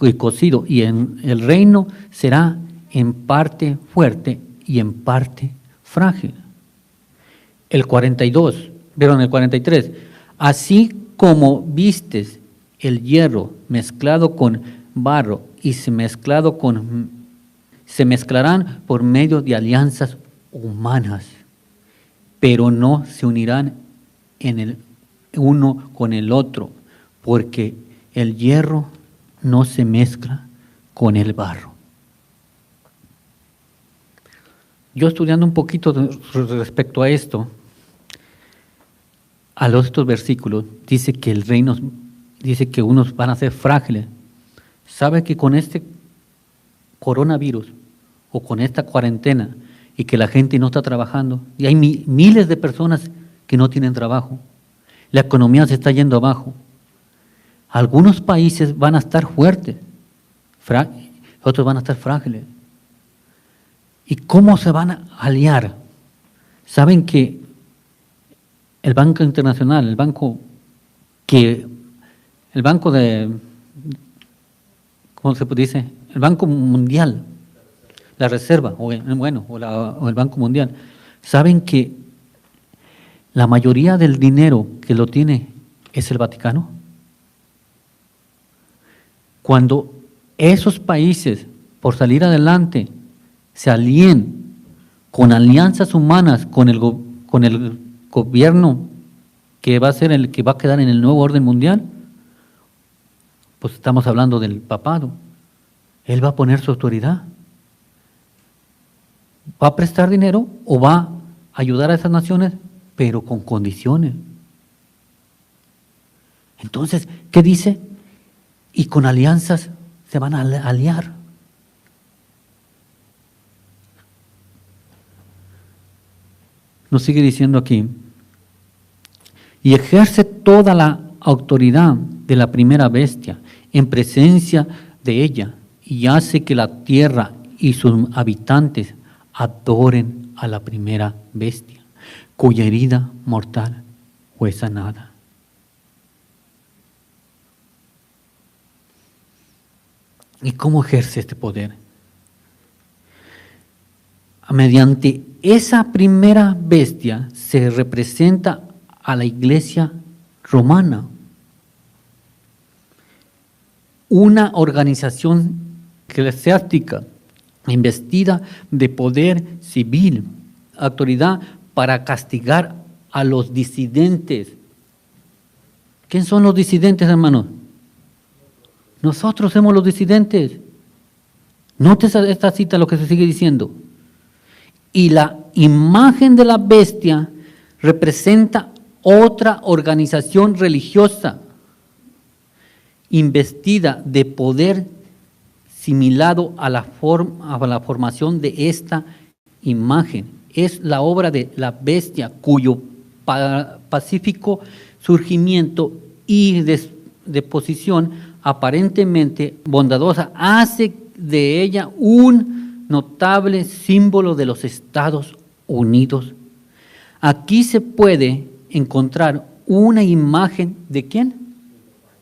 y cocido, y en el reino será en parte fuerte y en parte frágil. El 43. Así como vistes el hierro mezclado con barro y se mezclarán por medio de alianzas humanas, pero no se unirán en el uno con el otro, porque el hierro no se mezcla con el barro. Yo estudiando un poquito respecto a esto, a estos versículos, dice que el reino, dice que unos van a ser frágiles. ¿Sabe que con este coronavirus o con esta cuarentena y que la gente no está trabajando, y hay miles de personas que no tienen trabajo, la economía se está yendo abajo, algunos países van a estar fuertes, otros van a estar frágiles? ¿Y cómo se van a aliar? Saben que el Banco Internacional, el banco de, ¿cómo se dice? El Banco Mundial, la Reserva, o el Banco Mundial, saben que la mayoría del dinero que lo tiene es el Vaticano. Cuando esos países, por salir adelante, se alíen con alianzas humanas con el gobierno que va a ser el que va a quedar en el nuevo orden mundial, pues estamos hablando del papado. Él va a poner su autoridad. Va a prestar dinero o va a ayudar a esas naciones, pero con condiciones. Entonces, ¿qué dice? Y con alianzas se van a aliar. nos sigue diciendo aquí, y ejerce toda la autoridad de la primera bestia en presencia de ella, y hace que la tierra y sus habitantes adoren a la primera bestia, cuya herida mortal fue sanada. ¿Y cómo ejerce este poder? Mediante esa primera bestia se representa a la iglesia romana, una organización eclesiástica investida de poder civil, autoridad para castigar a los disidentes. ¿Quién son los disidentes, hermanos? Nosotros somos los disidentes. Note esta cita, lo que se sigue diciendo. Y la imagen de la bestia representa otra organización religiosa investida de poder similado a la formación de esta imagen. Es la obra de la bestia cuyo pacífico surgimiento y deposición aparentemente bondadosa hace de ella un notable símbolo de los Estados Unidos. Aquí se puede encontrar una imagen ¿de quién?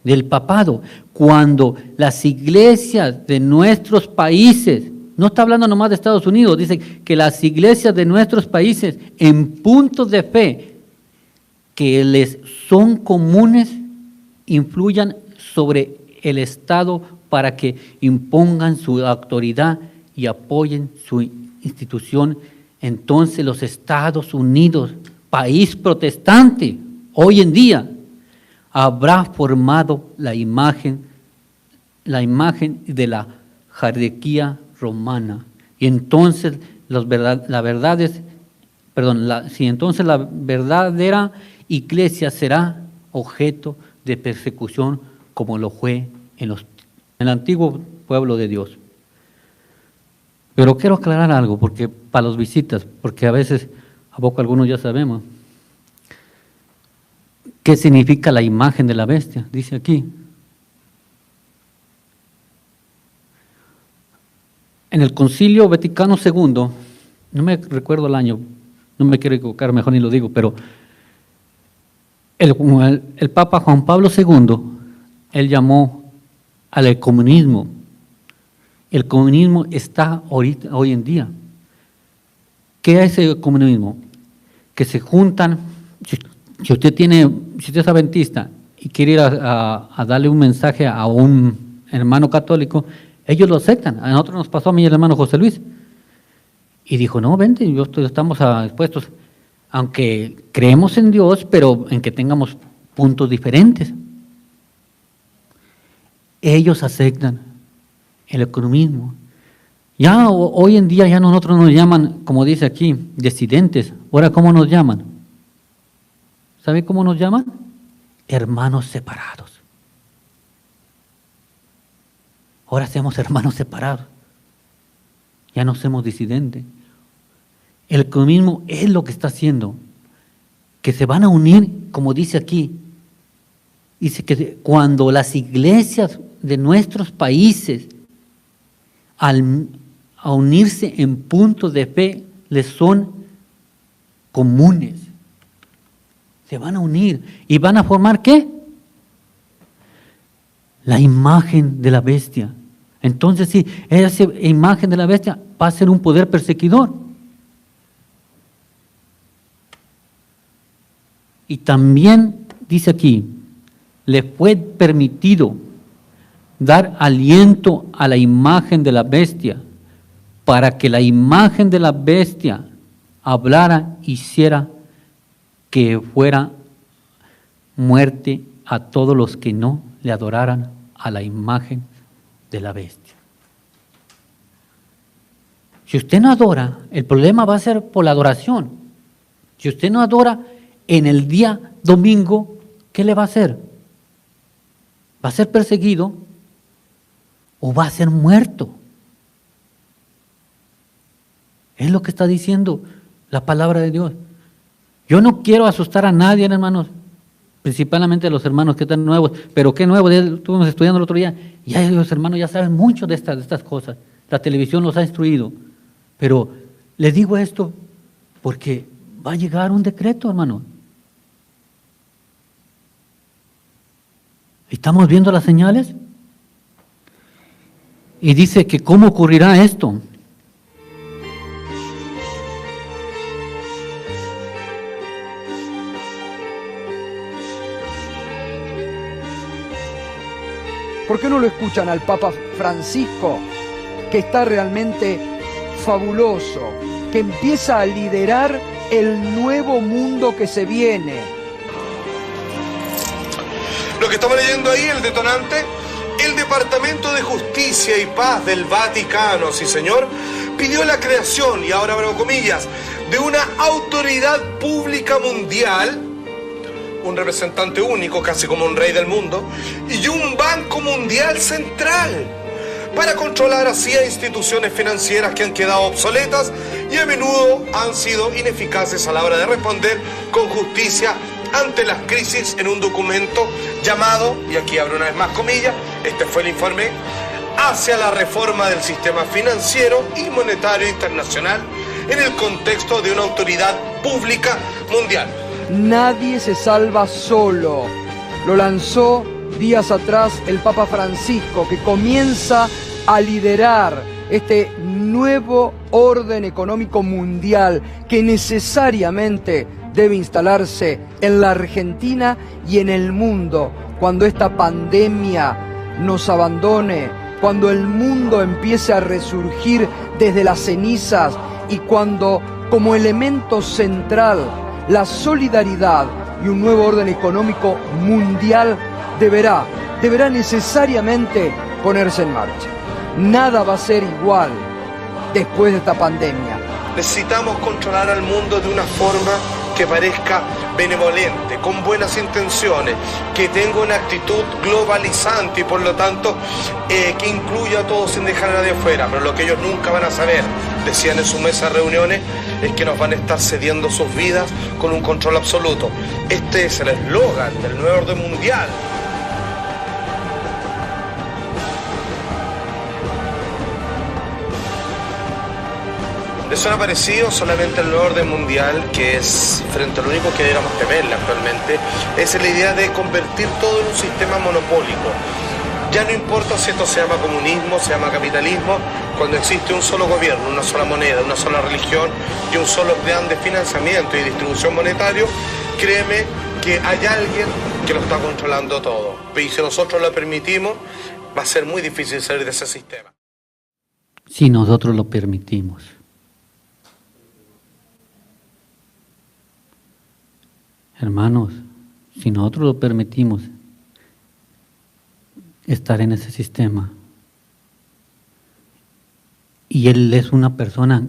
Del papado. Cuando las iglesias de nuestros países, no está hablando nomás de Estados Unidos, dice que las iglesias de nuestros países en puntos de fe que les son comunes influyan sobre el Estado para que impongan su autoridad y apoyen su institución. Entonces los Estados Unidos, país protestante, hoy en día, habrá formado la imagen de la jerarquía romana. Y entonces la verdadera iglesia será objeto de persecución como lo fue en el antiguo pueblo de Dios. Pero quiero aclarar algo, porque para los visitas, porque a veces, a poco algunos ya sabemos, ¿qué significa la imagen de la bestia? Dice aquí. En el Concilio Vaticano II, no me recuerdo el año, no me quiero equivocar, mejor ni lo digo, pero el Papa Juan Pablo II, él llamó al ecumenismo. El comunismo está hoy en día. ¿Qué es el comunismo? Que se juntan, si usted es adventista y quiere ir a darle un mensaje a un hermano católico, ellos lo aceptan. A nosotros nos pasó a mi hermano José Luis. Y dijo, no, vente, estamos dispuestos, aunque creemos en Dios, pero en que tengamos puntos diferentes. Ellos aceptan el ecumenismo. Ya hoy en día ya nosotros nos llaman, como dice aquí, disidentes. Ahora, ¿cómo nos llaman? ¿Sabe cómo nos llaman? Hermanos separados. Ahora somos hermanos separados. Ya no somos disidentes. El ecumenismo es lo que está haciendo, que se van a unir, como dice aquí. Dice que cuando las iglesias de nuestros países, a unirse en puntos de fe, les son comunes. Se van a unir y van a formar ¿qué? La imagen de la bestia. Entonces sí, esa imagen de la bestia va a ser un poder perseguidor. Y también dice aquí, le fue permitido dar aliento a la imagen de la bestia, para que la imagen de la bestia hablara, hiciera que fuera muerte a todos los que no le adoraran a la imagen de la bestia. Si usted no adora, el problema va a ser por la adoración. Si usted no adora en el día domingo, ¿qué le va a hacer? ¿Va a ser perseguido o va a ser muerto? Es lo que está diciendo la palabra de Dios. Yo no quiero asustar a nadie, hermanos, principalmente a los hermanos que están nuevos, pero qué nuevo, estuvimos estudiando el otro día, ya los hermanos ya saben mucho de estas cosas, la televisión los ha instruido, pero les digo esto porque va a llegar un decreto, hermano. ¿Estamos viendo las señales? Y dice que cómo ocurrirá esto. ¿Por qué no lo escuchan al Papa Francisco, que está realmente fabuloso, que empieza a liderar el nuevo mundo que se viene? Lo que estamos leyendo ahí, el detonante, el Departamento de Justicia y Paz del Vaticano, sí señor, pidió la creación, y ahora abro comillas, de una autoridad pública mundial, un representante único, casi como un rey del mundo, y un Banco Mundial Central, para controlar así a instituciones financieras que han quedado obsoletas y a menudo han sido ineficaces a la hora de responder con justicia ante las crisis, en un documento llamado, y aquí abro una vez más comillas, este fue el informe, hacia la reforma del sistema financiero y monetario internacional en el contexto de una autoridad pública mundial. Nadie se salva solo. Lo lanzó días atrás el Papa Francisco, que comienza a liderar este nuevo orden económico mundial que necesariamente debe instalarse en la Argentina y en el mundo cuando esta pandemia nos abandone, cuando el mundo empiece a resurgir desde las cenizas y cuando, como elemento central, la solidaridad y un nuevo orden económico mundial deberá necesariamente ponerse en marcha. Nada va a ser igual después de esta pandemia. Necesitamos controlar al mundo de una forma que parezca benevolente, con buenas intenciones, que tenga una actitud globalizante y por lo tanto que incluya a todos sin dejar a nadie afuera. Pero lo que ellos nunca van a saber, decían en su mesa de reuniones, es que nos van a estar cediendo sus vidas con un control absoluto. Este es el eslogan del nuevo orden mundial. ¿Le suena parecido? Solamente el nuevo orden mundial, que es frente a lo único que deberíamos temerle actualmente, es la idea de convertir todo en un sistema monopólico. Ya no importa si esto se llama comunismo, se llama capitalismo, cuando existe un solo gobierno, una sola moneda, una sola religión y un solo plan de financiamiento y distribución monetario, créeme que hay alguien que lo está controlando todo. Y si nosotros lo permitimos, va a ser muy difícil salir de ese sistema. Si nosotros lo permitimos. Hermanos, si nosotros lo permitimos estar en ese sistema, y él es una persona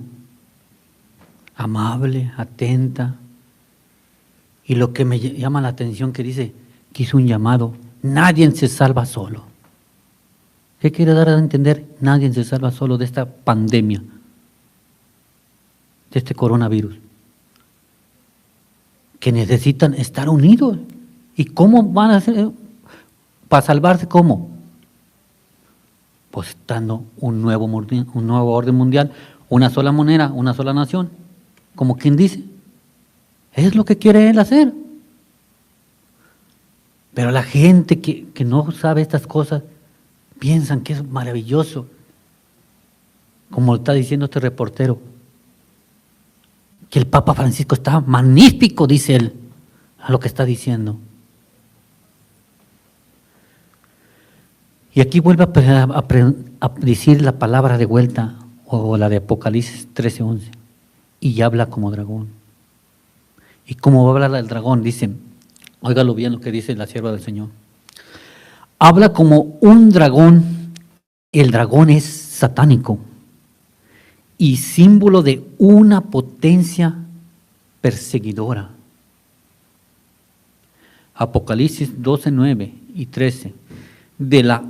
amable, atenta, y lo que me llama la atención que dice que hizo un llamado, nadie se salva solo. ¿Qué quiere dar a entender? Nadie se salva solo de esta pandemia, de este coronavirus. Que necesitan estar unidos. ¿Y cómo van a hacer? ¿Para salvarse cómo? Pues estando un nuevo orden mundial, una sola moneda, una sola nación, como quien dice. Es lo que quiere él hacer. Pero la gente que no sabe estas cosas, piensan que es maravilloso. Como está diciendo este reportero, que el Papa Francisco está magnífico, dice él, a lo que está diciendo. Y aquí vuelve a decir la palabra de vuelta, o la de Apocalipsis 13:11, y habla como dragón. Y como va a hablar del dragón, dice, óigalo bien lo que dice la sierva del Señor. Habla como un dragón, el dragón es satánico y símbolo de una potencia perseguidora. Apocalipsis 12:9 y 13. De la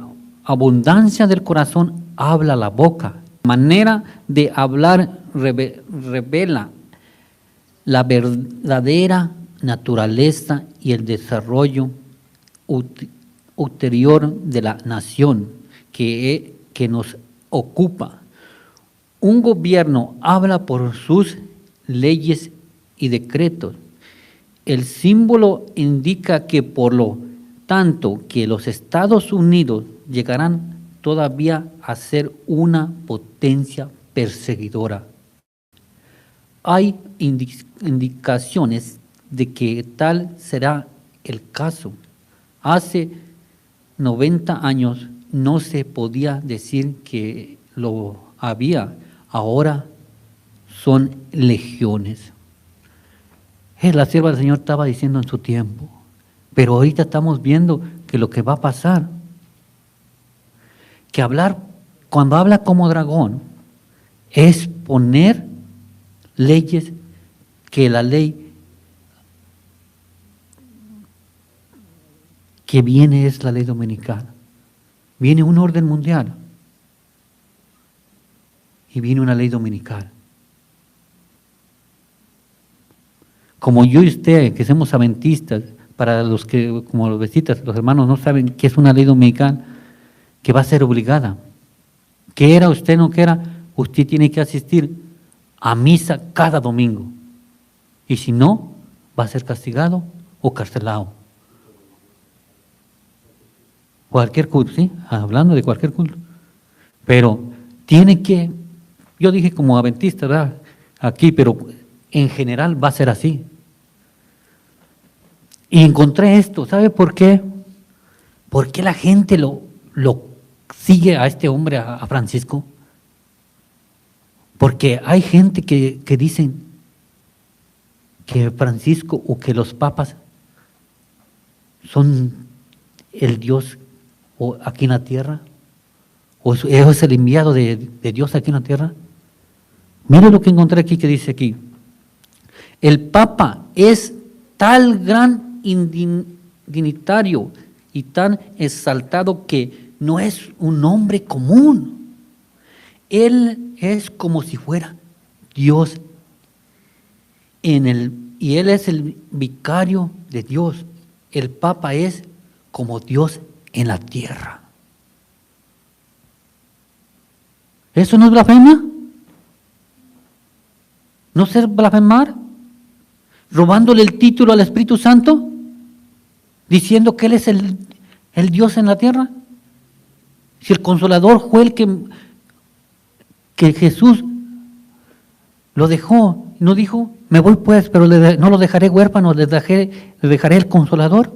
abundancia del corazón habla la boca. Manera de hablar revela la verdadera naturaleza y el desarrollo ulterior de la nación que nos ocupa. Un gobierno habla por sus leyes y decretos. El símbolo indica que por lo tanto que los Estados Unidos llegarán todavía a ser una potencia perseguidora. Hay indicaciones de que tal será el caso. Hace 90 años no se podía decir que lo había, ahora son legiones. La sierva del Señor estaba diciendo en su tiempo, pero ahorita estamos viendo que lo que va a pasar, que cuando habla como dragón, es poner leyes que la ley que viene es la ley dominical. Viene un orden mundial y viene una ley dominical. Como yo y usted, que somos adventistas, para los que, como los vecitas, los hermanos no saben qué es una ley dominical, que va a ser obligada. Quiera usted no quiera, usted tiene que asistir a misa cada domingo. Y si no, va a ser castigado o carcelado. Cualquier culto, ¿sí? Hablando de cualquier culto. Pero tiene que, yo dije como adventista, ¿verdad? Aquí, pero en general va a ser así. Y encontré esto, ¿sabe por qué? ¿Por qué la gente lo sigue a este hombre, a Francisco? Porque hay gente que dicen que Francisco o que los papas son el Dios aquí en la tierra, o es el enviado de Dios aquí en la tierra. Mire lo que encontré aquí, que dice aquí: el Papa es tal gran dignitario y tan exaltado que no es un hombre común. Él es como si fuera Dios y él es el vicario de Dios. El Papa es como Dios en la tierra. ¿Eso no es blasfemia? ¿No ser blasfemar? ¿Robándole el título al Espíritu Santo? ¿Diciendo que Él es el Dios en la tierra? Si el Consolador fue el que Jesús lo dejó, no dijo, me voy pues, pero no lo dejaré huérfano, le dejaré el Consolador.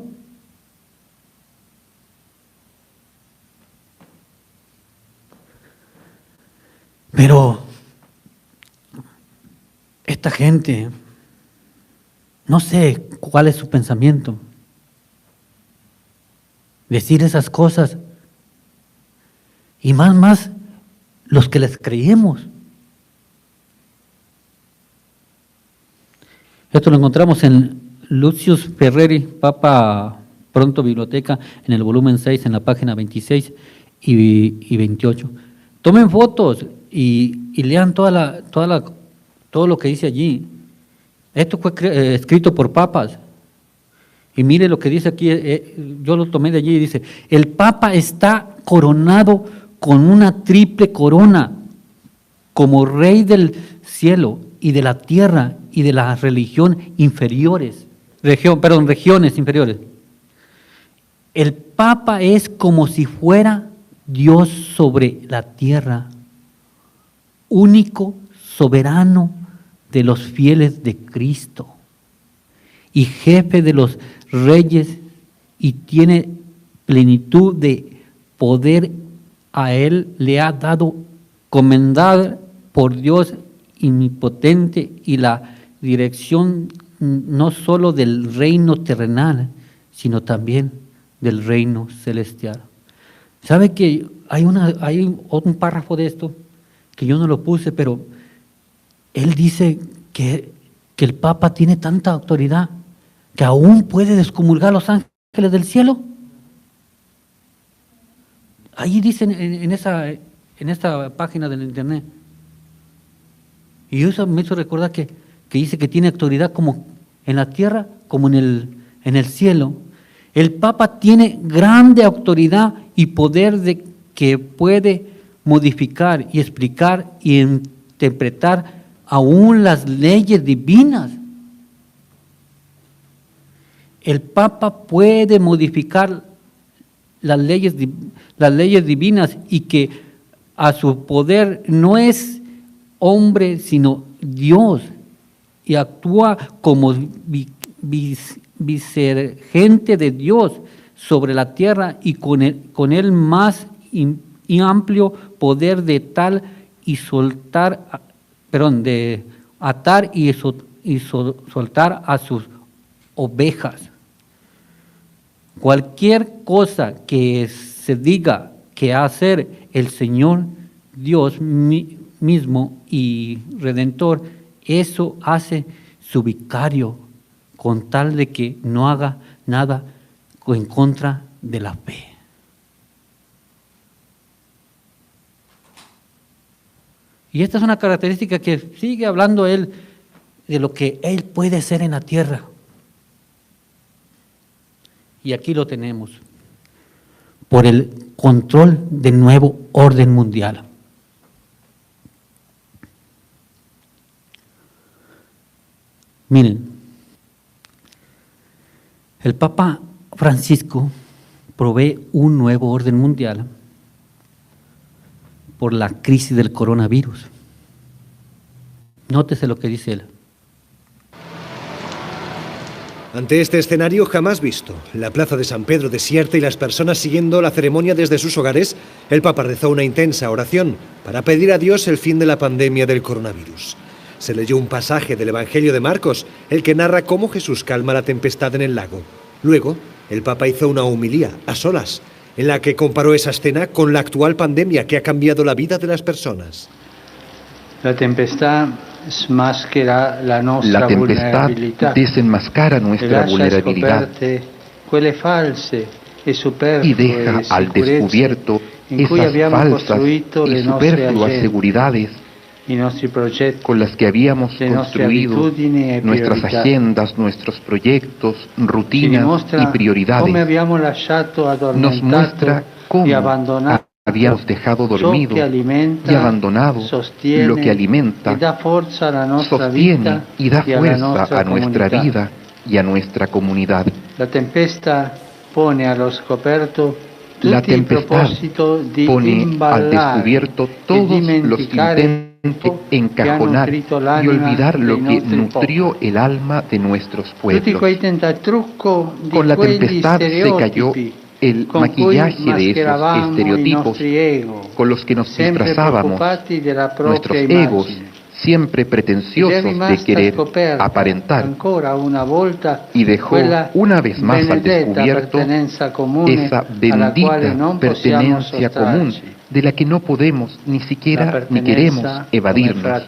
Pero esta gente, no sé cuál es su pensamiento. Decir esas cosas. Y más los que les creemos. Esto lo encontramos en Lucius Ferreri, Papa Pronto Biblioteca, en el volumen 6, en la página 26 y 28. Tomen fotos y lean todo lo que dice allí. Esto fue escrito por papas. Y mire lo que dice aquí, yo lo tomé de allí y dice: el Papa está coronado con una triple corona, como Rey del cielo y de la tierra y de las regiones inferiores. El Papa es como si fuera Dios sobre la tierra, único soberano de los fieles de Cristo y jefe de los reyes, y tiene plenitud de poder. A Él le ha dado comendar por Dios omnipotente y la dirección no solo del reino terrenal, sino también del reino celestial. ¿Sabe que hay un párrafo de esto que yo no lo puse, pero él dice que el Papa tiene tanta autoridad que aún puede excomulgar a los ángeles del cielo? Ahí dice en esta página del internet. Y eso me hizo recordar que que dice que tiene autoridad como en la tierra como en el cielo. El Papa tiene grande autoridad y poder de que puede modificar y explicar y interpretar aún las leyes divinas. El Papa puede modificar las leyes divinas y que a su poder no es hombre sino Dios y actúa como vicerregente de Dios sobre la tierra y con él más y amplio poder de tal y soltar, de atar y soltar a sus ovejas. Cualquier cosa que se diga que hacer el Señor Dios mismo y Redentor, eso hace su vicario con tal de que no haga nada en contra de la fe. Y esta es una característica que sigue hablando él de lo que él puede hacer en la tierra. Y aquí lo tenemos, por el control del nuevo orden mundial. Miren, el Papa Francisco provee un nuevo orden mundial por la crisis del coronavirus. Nótese lo que dice él. Ante este escenario jamás visto, la plaza de San Pedro desierta y las personas siguiendo la ceremonia desde sus hogares, el Papa rezó una intensa oración para pedir a Dios el fin de la pandemia del coronavirus. Se leyó un pasaje del Evangelio de Marcos, el que narra cómo Jesús calma la tempestad en el lago. Luego, el Papa hizo una homilía, a solas, en la que comparó esa escena con la actual pandemia que ha cambiado la vida de las personas. La tempestad desenmascara nuestra vulnerabilidad y deja al descubierto esas falsas y superfluas seguridades con las que habíamos construido nuestras agendas, nuestros proyectos, rutinas y prioridades. Nos muestra cómo habíamos dejado dormido y abandonado lo que alimenta, sostiene y da fuerza a nuestra vida y a nuestra comunidad. La tempestad pone al descubierto todos los intentos de encajonar y olvidar lo que nutrió el alma de nuestros pueblos. Con la tempestad se cayó el maquillaje de esos estereotipos con los que nos disfrazábamos, nuestros egos siempre pretenciosos de querer aparentar, y dejó una vez más al descubierto esa bendita pertenencia común de la que no podemos ni siquiera ni queremos evadirnos,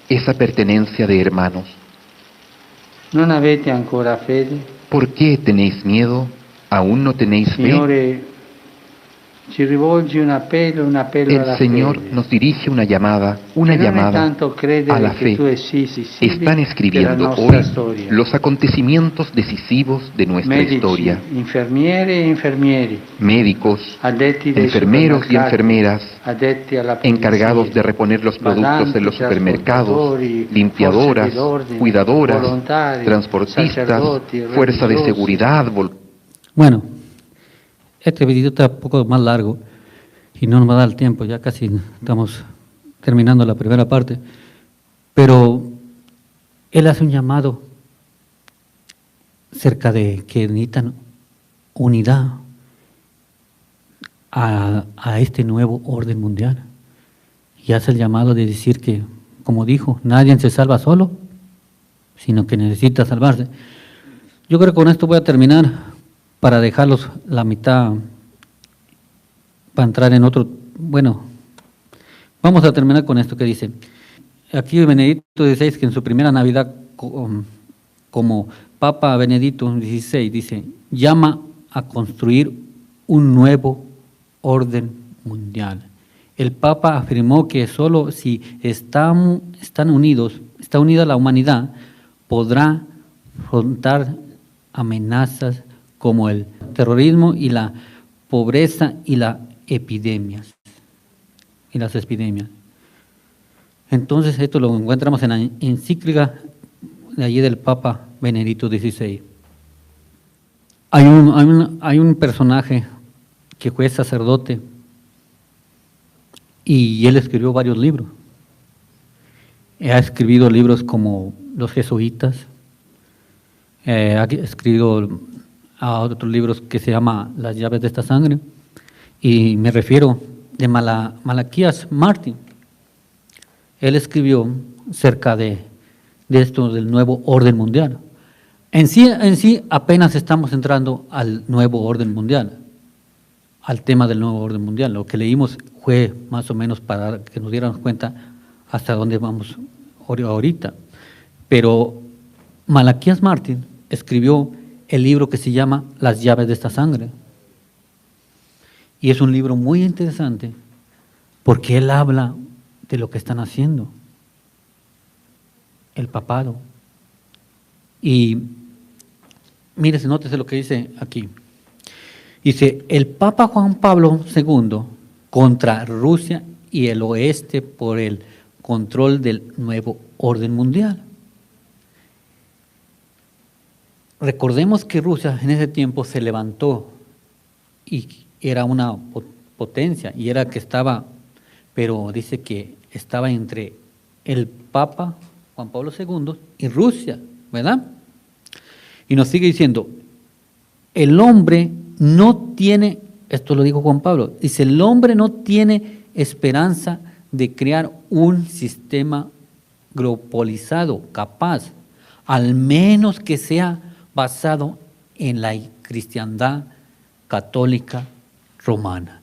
esa pertenencia de hermanos. ¿Por qué tenéis miedo? ¿Aún no tenéis fe? El Señor nos dirige una llamada a la fe. Están escribiendo hoy los acontecimientos decisivos de nuestra historia. Médicos, enfermeros y enfermeras, encargados de reponer los productos en los supermercados, limpiadoras, cuidadoras, transportistas, fuerza de seguridad. Bueno, este video está un poco más largo y no nos va a dar el tiempo, ya casi estamos terminando la primera parte, pero él hace un llamado cerca de que necesitan unidad a este nuevo orden mundial y hace el llamado de decir que, como dijo, nadie se salva solo, sino que necesita salvarse. Yo creo que con esto voy a terminar, para dejarlos la mitad, para entrar en otro. Bueno, vamos a terminar con esto que dice. Aquí Benedicto XVI, que en su primera Navidad como Papa Benedicto XVI, dice, llama a construir un nuevo orden mundial. El Papa afirmó que solo si están unidos está unida la humanidad, podrá afrontar amenazas como el terrorismo y la pobreza y las epidemias. Entonces esto lo encontramos en la encíclica de allí del Papa Benedicto XVI. Hay un personaje que fue sacerdote y él escribió varios libros. Ha escrito libros como Los Jesuitas, ha escrito a otros libros que se llama Las llaves de esta sangre, y me refiero de Malaquías Martín. Él escribió cerca de esto del nuevo orden mundial. En sí apenas estamos entrando al nuevo orden mundial, al tema del nuevo orden mundial. Lo que leímos fue más o menos para que nos diéramos cuenta hasta dónde vamos ahorita. Pero Malaquías Martín escribió el libro que se llama Las llaves de esta sangre. Y es un libro muy interesante porque él habla de lo que están haciendo el papado. Y mírese, nótese lo que dice aquí. Dice, el Papa Juan Pablo II contra Rusia y el oeste por el control del nuevo orden mundial. Recordemos que Rusia en ese tiempo se levantó y era una potencia y era que estaba, pero dice que estaba entre el Papa Juan Pablo II y Rusia, ¿verdad? Y nos sigue diciendo, el hombre no tiene, esto lo dijo Juan Pablo, dice, el hombre no tiene esperanza de crear un sistema globalista capaz, al menos que sea basado en la cristiandad católica romana.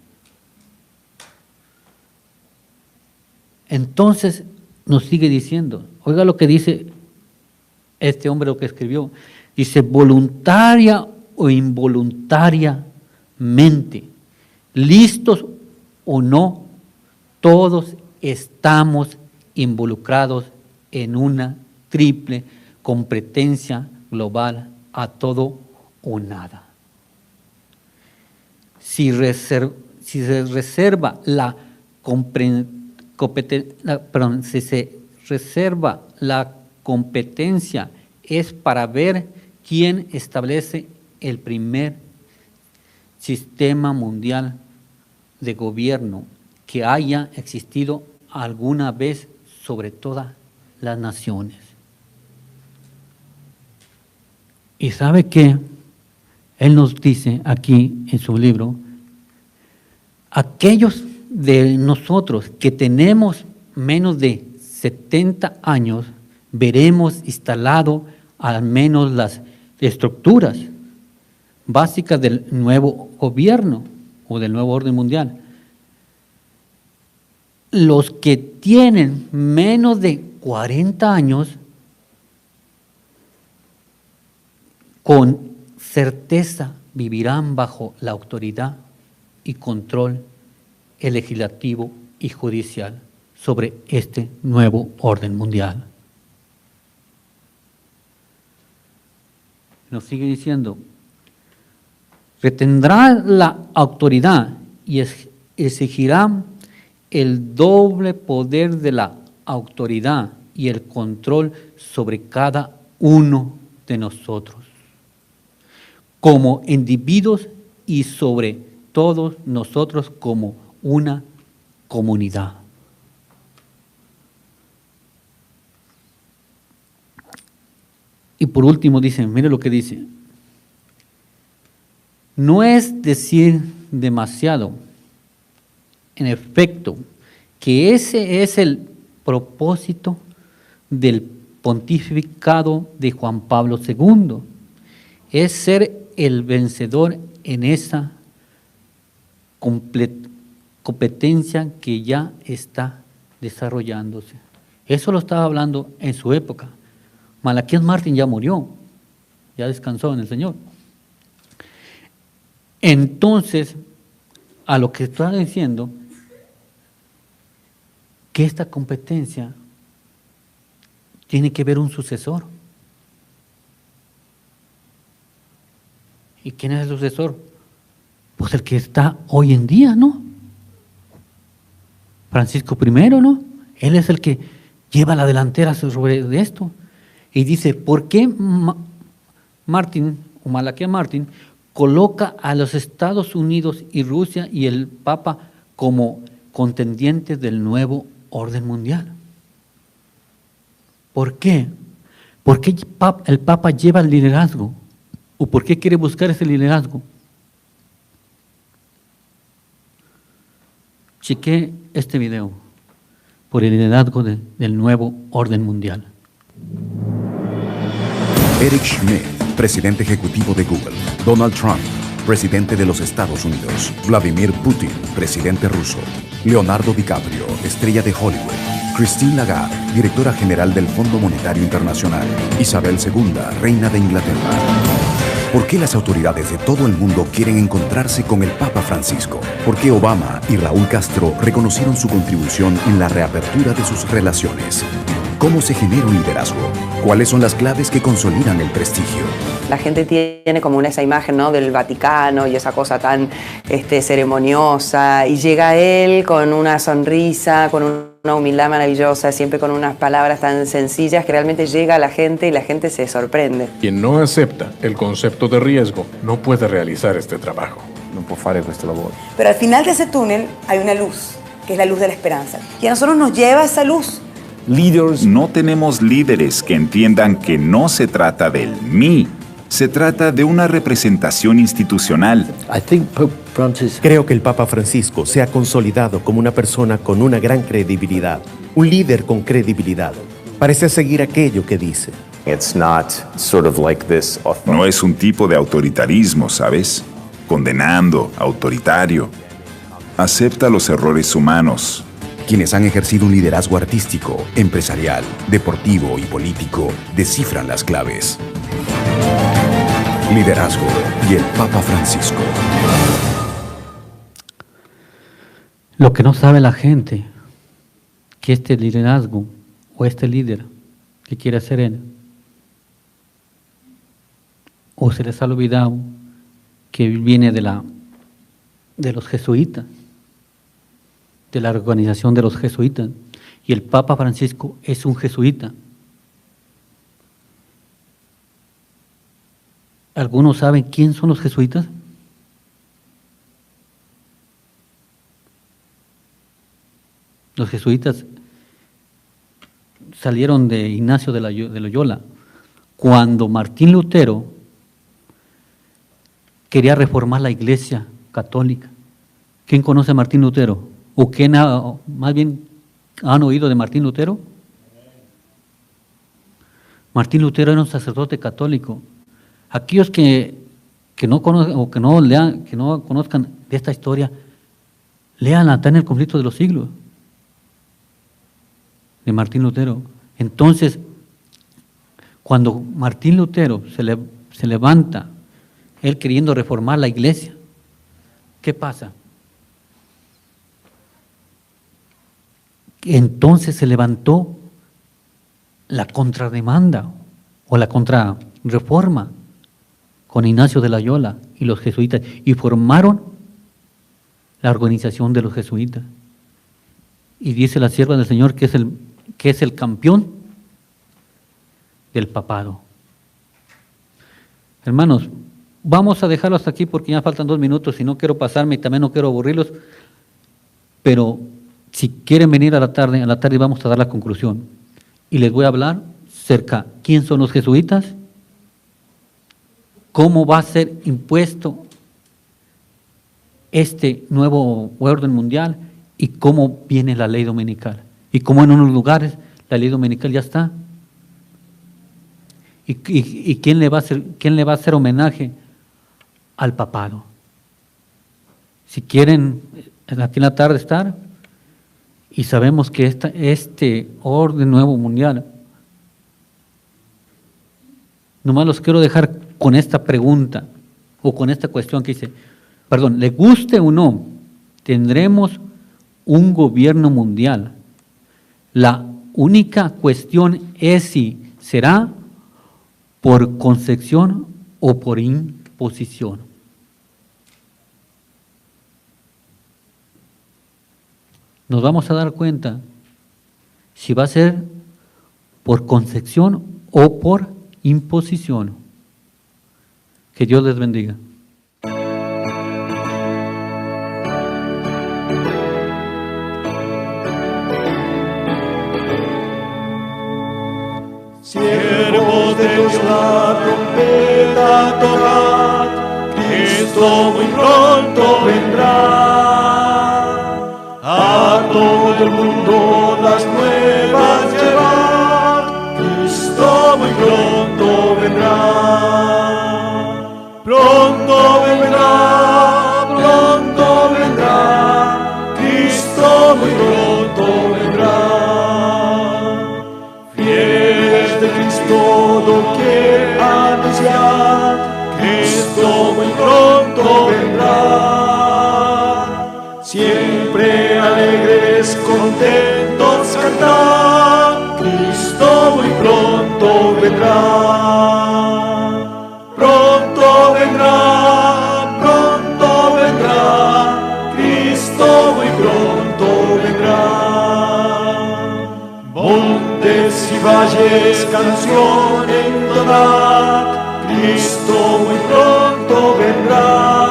Entonces nos sigue diciendo, oiga lo que dice este hombre, lo que escribió, dice, voluntaria o involuntariamente, listos o no, todos estamos involucrados en una triple competencia global a todo o nada. Si se reserva la competencia es para ver quién establece el primer sistema mundial de gobierno que haya existido alguna vez sobre todas las naciones. Y sabe que él nos dice aquí en su libro, aquellos de nosotros que tenemos menos de 70 años, veremos instalado al menos las estructuras básicas del nuevo gobierno o del nuevo orden mundial. Los que tienen menos de 40 años, con certeza vivirán bajo la autoridad y control legislativo y judicial sobre este nuevo orden mundial. Nos sigue diciendo, retendrá la autoridad y exigirá el doble poder de la autoridad y el control sobre cada uno de nosotros, como individuos y sobre todos nosotros como una comunidad. Y por último dice, mire lo que dice, no es decir demasiado, en efecto, que ese es el propósito del pontificado de Juan Pablo II, es ser el vencedor en esa competencia que ya está desarrollándose. Eso lo estaba hablando en su época. Malaquías Martín ya murió, ya descansó en el Señor. Entonces, a lo que está diciendo, que esta competencia tiene que haber un sucesor. ¿Y quién es el sucesor? Pues el que está hoy en día, ¿no? Francisco I, ¿no? Él es el que lleva la delantera sobre esto. Y dice, ¿por qué Malaquía Martín coloca a los Estados Unidos y Rusia y el Papa como contendientes del nuevo orden mundial? ¿Por qué? ¿Por qué el Papa lleva el liderazgo? ¿O por qué quiere buscar ese liderazgo? Chequé este video por el liderazgo del nuevo orden mundial. Eric Schmidt, presidente ejecutivo de Google. Donald Trump, presidente de los Estados Unidos. Vladimir Putin, presidente ruso. Leonardo DiCaprio, estrella de Hollywood. Christine Lagarde, directora general del Fondo Monetario Internacional. Isabel II, reina de Inglaterra. ¿Por qué las autoridades de todo el mundo quieren encontrarse con el Papa Francisco? ¿Por qué Obama y Raúl Castro reconocieron su contribución en la reapertura de sus relaciones? ¿Cómo se genera un liderazgo? ¿Cuáles son las claves que consolidan el prestigio? La gente tiene como esa imagen, ¿no?, del Vaticano y esa cosa tan ceremoniosa, y llega él con una sonrisa, con una humildad maravillosa, siempre con unas palabras tan sencillas que realmente llega a la gente y la gente se sorprende. Quien no acepta el concepto de riesgo no puede realizar este trabajo. No può fare questo lavoro. Pero al final de ese túnel hay una luz, que es la luz de la esperanza. Y a nosotros nos lleva esa luz. No tenemos líderes que entiendan que no se trata del mí, se trata de una representación institucional. Creo que el Papa Francisco se ha consolidado como una persona con una gran credibilidad, un líder con credibilidad. Parece seguir aquello que dice. No es un tipo de autoritarismo, ¿sabes? Condenando, autoritario. Acepta los errores humanos. Quienes han ejercido un liderazgo artístico, empresarial, deportivo y político descifran las claves. Liderazgo y el Papa Francisco. Lo que no sabe la gente, que este liderazgo o este líder que quiere ser él, o se les ha olvidado que viene de los jesuitas, de la organización de los jesuitas, y el Papa Francisco es un jesuita. ¿Algunos saben quién son los jesuitas? Los jesuitas salieron de Ignacio de Loyola cuando Martín Lutero quería reformar la Iglesia católica. ¿Quién conoce a Martín Lutero? ¿O quién más bien han oído de Martín Lutero? Martín Lutero era un sacerdote católico. Aquellos que no conozcan o que no lean, que no conozcan de esta historia, leanla, está en el Conflicto de los Siglos de Martín Lutero. Entonces, cuando Martín Lutero se levanta, él queriendo reformar la iglesia, ¿qué pasa? Entonces se levantó la contrademanda o la contrarreforma con Ignacio de Loyola y los jesuitas, y formaron la organización de los jesuitas. Y dice la sierva del Señor que es el campeón del papado. Hermanos, vamos a dejarlo hasta aquí porque ya faltan 2 minutos y no quiero pasarme y también no quiero aburrirlos, pero si quieren venir a la tarde vamos a dar la conclusión. Y les voy a hablar cerca quién son los jesuitas, cómo va a ser impuesto este nuevo orden mundial y cómo viene la ley dominical. Y cómo en unos lugares la ley dominical ya está. ¿Y quién le va a hacer homenaje al papado? Si quieren aquí en la tarde estar, y sabemos que este orden nuevo mundial, nomás los quiero dejar con esta pregunta, o con esta cuestión que dice, le guste o no, tendremos un gobierno mundial, la única cuestión es si será por concesión o por imposición. Nos vamos a dar cuenta si va a ser por concesión o por imposición. Que Dios les bendiga. Siervos de Dios, la trompeta tocad, Cristo muy pronto vendrá. A todo el mundo las nuevas llevar, Cristo muy pronto vendrá. Pronto vendrá, pronto vendrá, Cristo muy pronto vendrá. Fieles de Cristo doquier anunciar, Cristo muy pronto vendrá. Siempre alegres, contentos cantar, Cristo muy pronto vendrá. Pronto vendrá, pronto vendrá, Cristo muy pronto vendrá. Montes y valles, canción entonad, Cristo muy pronto vendrá.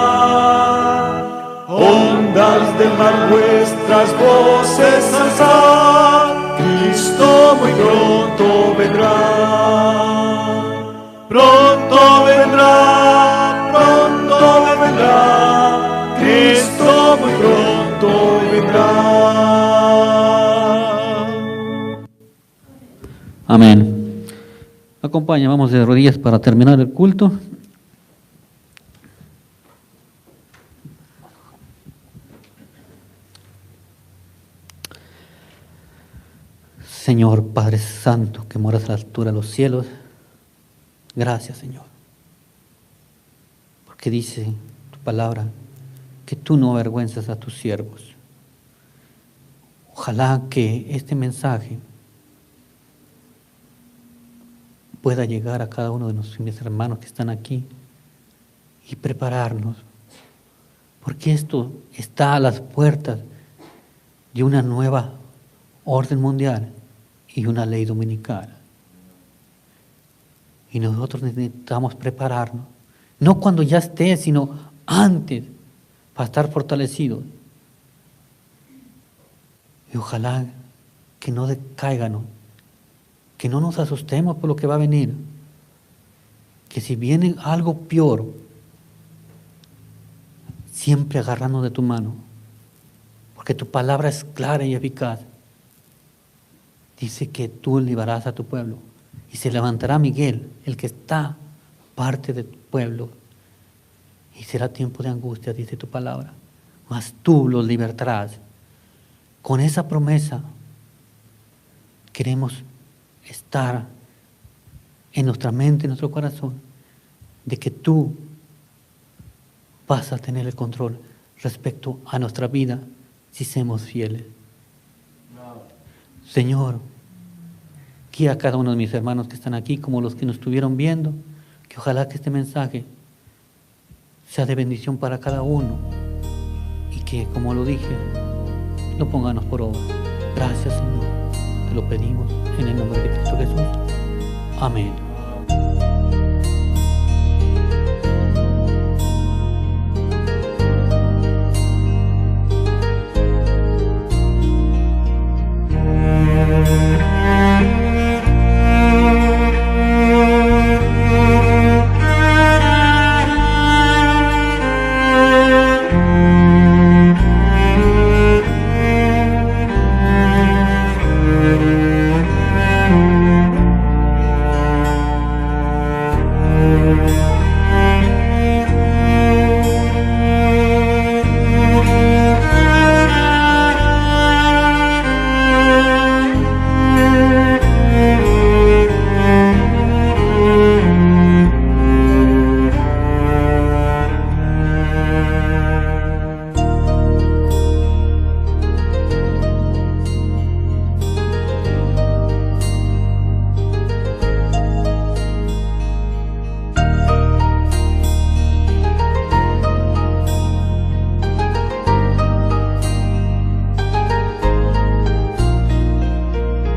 Ondas del mar vuestras voces alzad, Cristo muy pronto vendrá. Pronto vendrá, pronto vendrá, Cristo muy pronto vendrá. Amén. Acompaña, vamos de rodillas para terminar el culto. Señor Padre Santo, que moras a la altura de los cielos, gracias, Señor, porque dice tu palabra que tú no avergüenzas a tus siervos. Ojalá que este mensaje pueda llegar a cada uno de mis hermanos que están aquí y prepararnos, porque esto está a las puertas de una nueva orden mundial y una ley dominical. Y nosotros necesitamos prepararnos, no cuando ya esté, sino antes, para estar fortalecidos. Y ojalá que no decaigan, que no nos asustemos por lo que va a venir, que si viene algo peor, siempre agarrarnos de tu mano, porque tu palabra es clara y eficaz. Dice que tú librarás a tu pueblo y se levantará Miguel, el que está parte de tu pueblo, y será tiempo de angustia, dice tu palabra, mas tú los libertarás. Con esa promesa queremos estar en nuestra mente, en nuestro corazón, de que tú vas a tener el control respecto a nuestra vida si somos fieles. Señor, guía a cada uno de mis hermanos que están aquí, como los que nos estuvieron viendo, que ojalá que este mensaje sea de bendición para cada uno y que, como lo dije, lo pongamos por obra. Gracias, Señor, te lo pedimos en el nombre de Cristo Jesús. Amén.